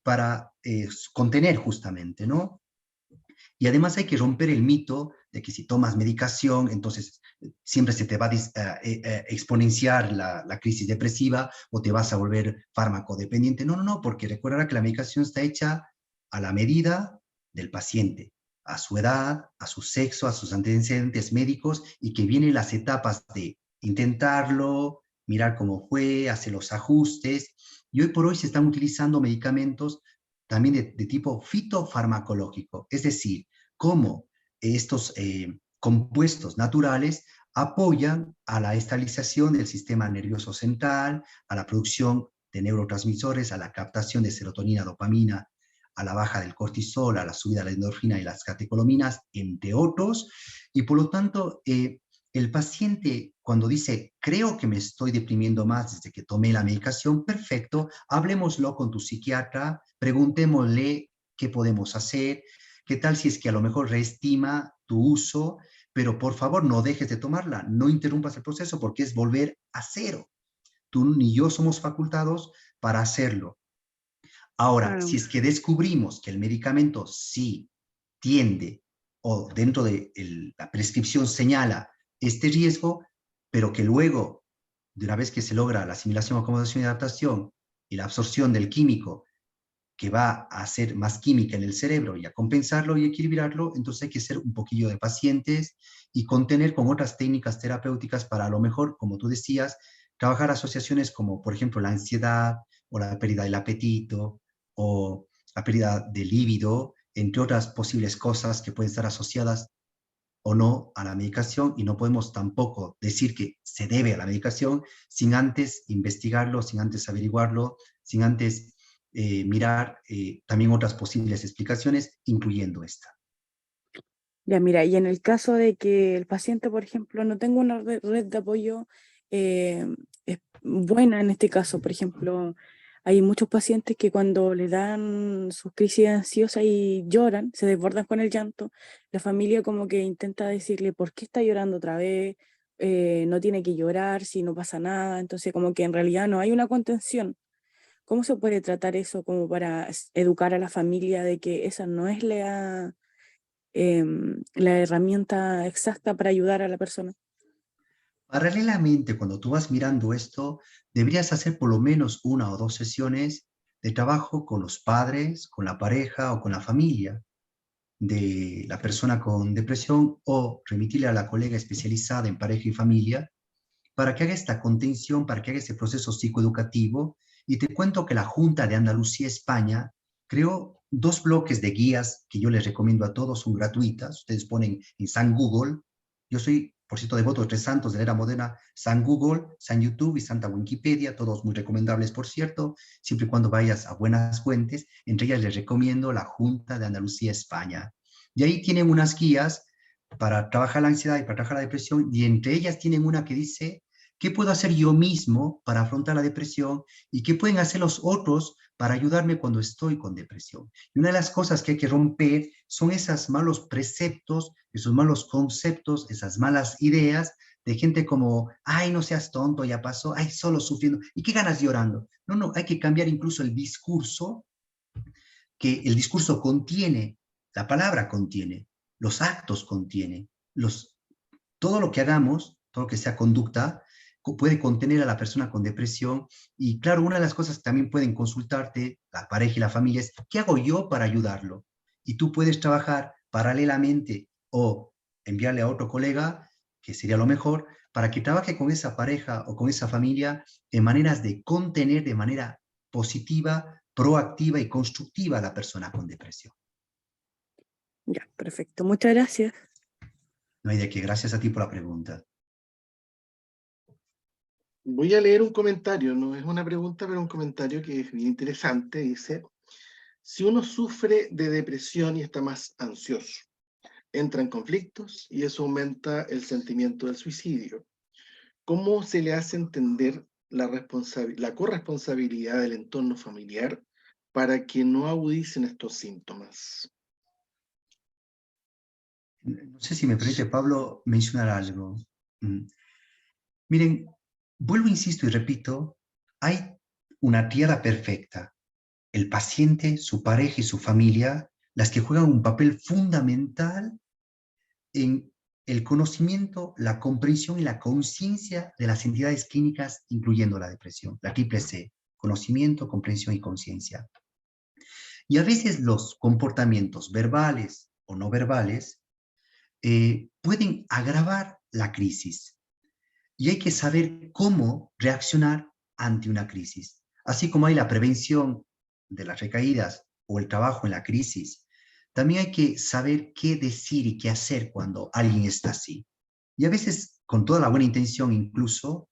para contener justamente, ¿no? Y además hay que romper el mito de que si tomas medicación, entonces siempre se te va a exponenciar la crisis depresiva o te vas a volver fármaco dependiente. No, no, no, porque recuerda que la medicación está hecha a la medida del paciente, a su edad, a su sexo, a sus antecedentes médicos, y que vienen las etapas de intentarlo, mirar cómo fue, hacer los ajustes. Y hoy por hoy se están utilizando medicamentos también de tipo fitofarmacológico, es decir, cómo estos compuestos naturales apoyan a la estabilización del sistema nervioso central, a la producción de neurotransmisores, a la captación de serotonina, dopamina, a la baja del cortisol, a la subida de la endorfina y las catecolaminas, entre otros. Y por lo tanto, el paciente cuando dice, creo que me estoy deprimiendo más desde que tomé la medicación, perfecto, hablemoslo con tu psiquiatra, preguntémosle qué podemos hacer, qué tal si es que a lo mejor reestima tu uso, pero por favor no dejes de tomarla, no interrumpas el proceso porque es volver a cero. Tú ni yo somos facultados para hacerlo. Ahora, Claro. si es que descubrimos que el medicamento sí tiende o dentro de la prescripción señala este riesgo, pero que luego, de una vez que se logra la asimilación, acomodación y adaptación y la absorción del químico que va a hacer más química en el cerebro y a compensarlo y equilibrarlo, entonces hay que ser un poquillo de pacientes y contener con otras técnicas terapéuticas para a lo mejor, como tú decías, trabajar asociaciones como, por ejemplo, la ansiedad o la pérdida del apetito o la pérdida del líbido, entre otras posibles cosas que pueden estar asociadas o no a la medicación, y no podemos tampoco decir que se debe a la medicación sin antes investigarlo, sin antes averiguarlo, sin antes mirar también otras posibles explicaciones, incluyendo esta. Ya, mira, y en el caso de que el paciente, por ejemplo, no tenga una red de apoyo eh, es buena en este caso, por ejemplo, hay muchos pacientes que cuando le dan sus crisis ansiosas y lloran, se desbordan con el llanto, la familia como que intenta decirle, ¿por qué está llorando otra vez? No tiene que llorar si no pasa nada, entonces como que en realidad no hay una contención. ¿Cómo se puede tratar eso como para educar a la familia de que esa no es la herramienta exacta para ayudar a la persona? Paralelamente, cuando tú vas mirando esto, deberías hacer por lo menos una o dos sesiones de trabajo con los padres, con la pareja o con la familia de la persona con depresión, o remitirle a la colega especializada en pareja y familia para que haga esta contención, para que haga ese proceso psicoeducativo. Y te cuento que la Junta de Andalucía, España, creó dos bloques de guías que yo les recomiendo a todos, son gratuitas. Ustedes ponen en San Google, yo soy por cierto, devoto de 3 santos de la era moderna: San Google, San YouTube y Santa Wikipedia, todos muy recomendables, por cierto, siempre y cuando vayas a buenas fuentes. Entre ellas les recomiendo la Junta de Andalucía, España. Y ahí tienen unas guías para trabajar la ansiedad y para trabajar la depresión, y entre ellas tienen una que dice: ¿qué puedo hacer yo mismo para afrontar la depresión? ¿Y qué pueden hacer los otros para ayudarme cuando estoy con depresión? Y una de las cosas que hay que romper son esos malos preceptos, esos malos conceptos, esas malas ideas de gente como: ay, no seas tonto, ya pasó, ay, solo sufriendo, ¿y qué ganas llorando? No, no, hay que cambiar incluso el discurso, que el discurso contiene, la palabra contiene, los actos contiene, todo lo que hagamos, todo lo que sea conducta, puede contener a la persona con depresión. Y claro, una de las cosas que también pueden consultarte la pareja y la familia es: ¿qué hago yo para ayudarlo? Y tú puedes trabajar paralelamente o enviarle a otro colega, que sería lo mejor, para que trabaje con esa pareja o con esa familia en maneras de contener de manera positiva, proactiva y constructiva a la persona con depresión. Ya, perfecto. Muchas gracias. No hay de qué. Gracias a ti por la pregunta. Voy a leer un comentario, no es una pregunta, pero un comentario que es bien interesante. Dice: si uno sufre de depresión y está más ansioso, entra en conflictos y eso aumenta el sentimiento del suicidio. ¿Cómo se le hace entender la corresponsabilidad del entorno familiar para que no agudicen estos síntomas? No sé si me permite, Pablo, mencionar algo. Miren, vuelvo, insisto y repito, hay una tríada perfecta: el paciente, su pareja y su familia, las que juegan un papel fundamental en el conocimiento, la comprensión y la conciencia de las entidades clínicas, incluyendo la depresión, la triple C: conocimiento, comprensión y conciencia. Y a veces los comportamientos verbales o no verbales pueden agravar la crisis. Y hay que saber cómo reaccionar ante una crisis. Así como hay la prevención de las recaídas o el trabajo en la crisis, también hay que saber qué decir y qué hacer cuando alguien está así. Y a veces, con toda la buena intención incluso,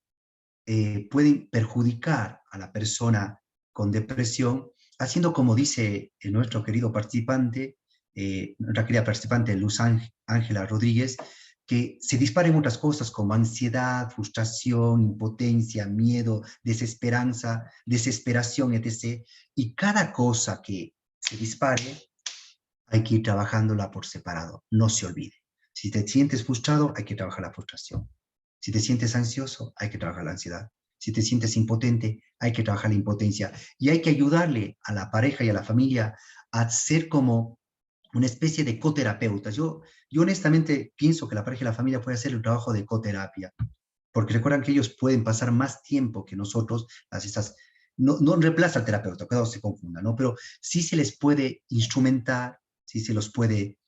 pueden perjudicar a la persona con depresión, haciendo como dice nuestro querido participante, nuestra querida participante Luz Ángela Rodríguez, que se disparen otras cosas como ansiedad, frustración, impotencia, miedo, desesperanza, desesperación, etc. Y cada cosa que se dispare hay que ir trabajándola por separado, no se olvide. Si te sientes frustrado, hay que trabajar la frustración. Si te sientes ansioso, hay que trabajar la ansiedad. Si te sientes impotente, hay que trabajar la impotencia. Y hay que ayudarle a la pareja y a la familia a ser como una especie de coterapeutas. Yo honestamente pienso que la pareja y la familia pueden hacer el trabajo de coterapia, porque recuerdan que ellos pueden pasar más tiempo que nosotros. No reemplaza al terapeuta, cuidado se confunda, ¿no? Pero sí se les puede instrumentar, sí se los puede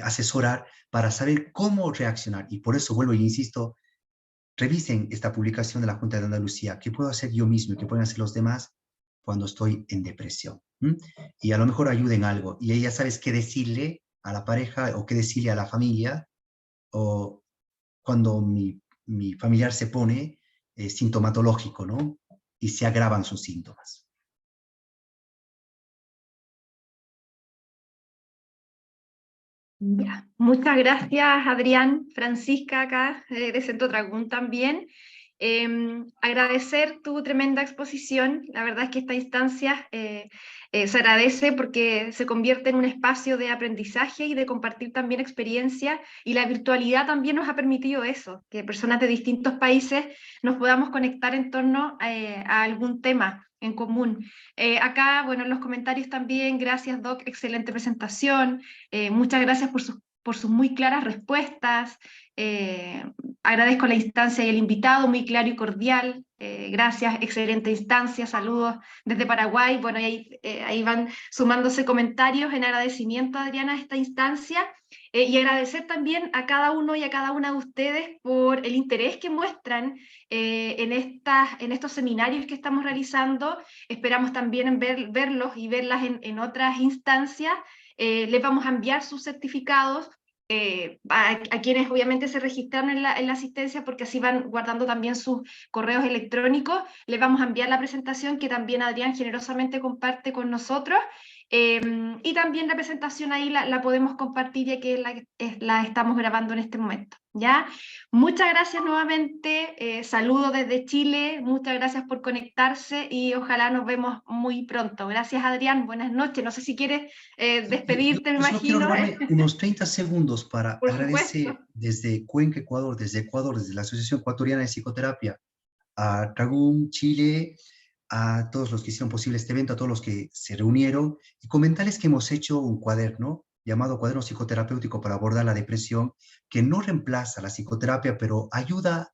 asesorar para saber cómo reaccionar. Y por eso vuelvo e insisto: revisen esta publicación de la Junta de Andalucía: ¿qué puedo hacer yo mismo y qué pueden hacer los demás cuando estoy en depresión? Y a lo mejor ayuden algo. Y ya sabes qué decirle a la pareja o qué decirle a la familia, o cuando mi familiar se pone sintomatológico, ¿no? Y se agravan sus síntomas. Ya. Muchas gracias, Adrián. Francisca, acá de Centro Dragún también. Agradecer tu tremenda exposición. La verdad es que esta instancia se agradece porque se convierte en un espacio de aprendizaje y de compartir también experiencia, y la virtualidad también nos ha permitido eso, que personas de distintos países nos podamos conectar en torno a algún tema en común. Acá, bueno, en los comentarios también: gracias, Doc, excelente presentación. Muchas gracias por sus muy claras respuestas. Agradezco la instancia y el invitado, muy claro y cordial. Gracias, excelente instancia. Saludos desde Paraguay. Bueno, ahí van sumándose comentarios en agradecimiento, Adriana, a esta instancia. Y agradecer también a cada uno y a cada una de ustedes por el interés que muestran en estos seminarios que estamos realizando. Esperamos también verlos y verlas en otras instancias. Les vamos a enviar sus certificados a quienes obviamente se registraron en la asistencia, porque así van guardando también sus correos electrónicos. Les vamos a enviar la presentación que también Adrián generosamente comparte con nosotros. Y también la presentación ahí la podemos compartir ya que la estamos grabando en este momento. ¿Ya? Muchas gracias nuevamente, saludos desde Chile, muchas gracias por conectarse y ojalá nos vemos muy pronto. Gracias Adrián, buenas noches. No sé si quieres despedirte, me Yo solo quiero imagino. robarme unos 30 segundos para Por agradecer supuesto. desde Cuenca, Ecuador, desde la Asociación Ecuatoriana de Psicoterapia, a Tragún, Chile, a todos los que hicieron posible este evento, a todos los que se reunieron, y comentarles que hemos hecho un cuaderno llamado Cuaderno Psicoterapéutico para abordar la depresión, que no reemplaza la psicoterapia, pero ayuda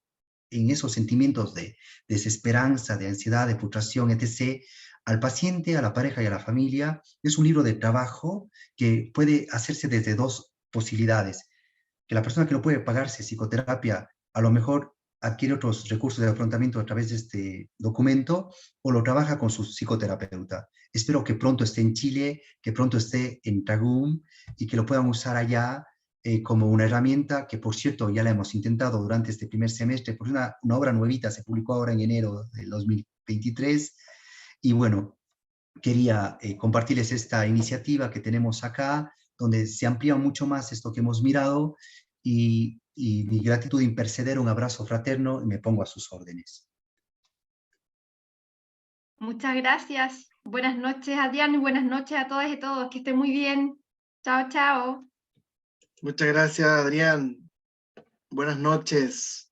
en esos sentimientos de desesperanza, de ansiedad, de frustración, etc., al paciente, a la pareja y a la familia. Es un libro de trabajo que puede hacerse desde dos posibilidades. Que la persona que no puede pagarse psicoterapia a lo mejor adquiere otros recursos de afrontamiento a través de este documento o lo trabaja con su psicoterapeuta. Espero que pronto esté en Chile, que pronto esté en Tragún y que lo puedan usar allá como una herramienta que, por cierto, ya la hemos intentado durante este primer semestre, por una obra nuevita, se publicó ahora en enero del 2023. Y bueno, quería compartirles esta iniciativa que tenemos acá, donde se amplía mucho más esto que hemos mirado, y mi gratitud imperceder, un abrazo fraterno, y me pongo a sus órdenes. Muchas gracias. Buenas noches, Adrián, y buenas noches a todas y todos. Que estén muy bien. Chao, chao. Muchas gracias, Adrián. Buenas noches.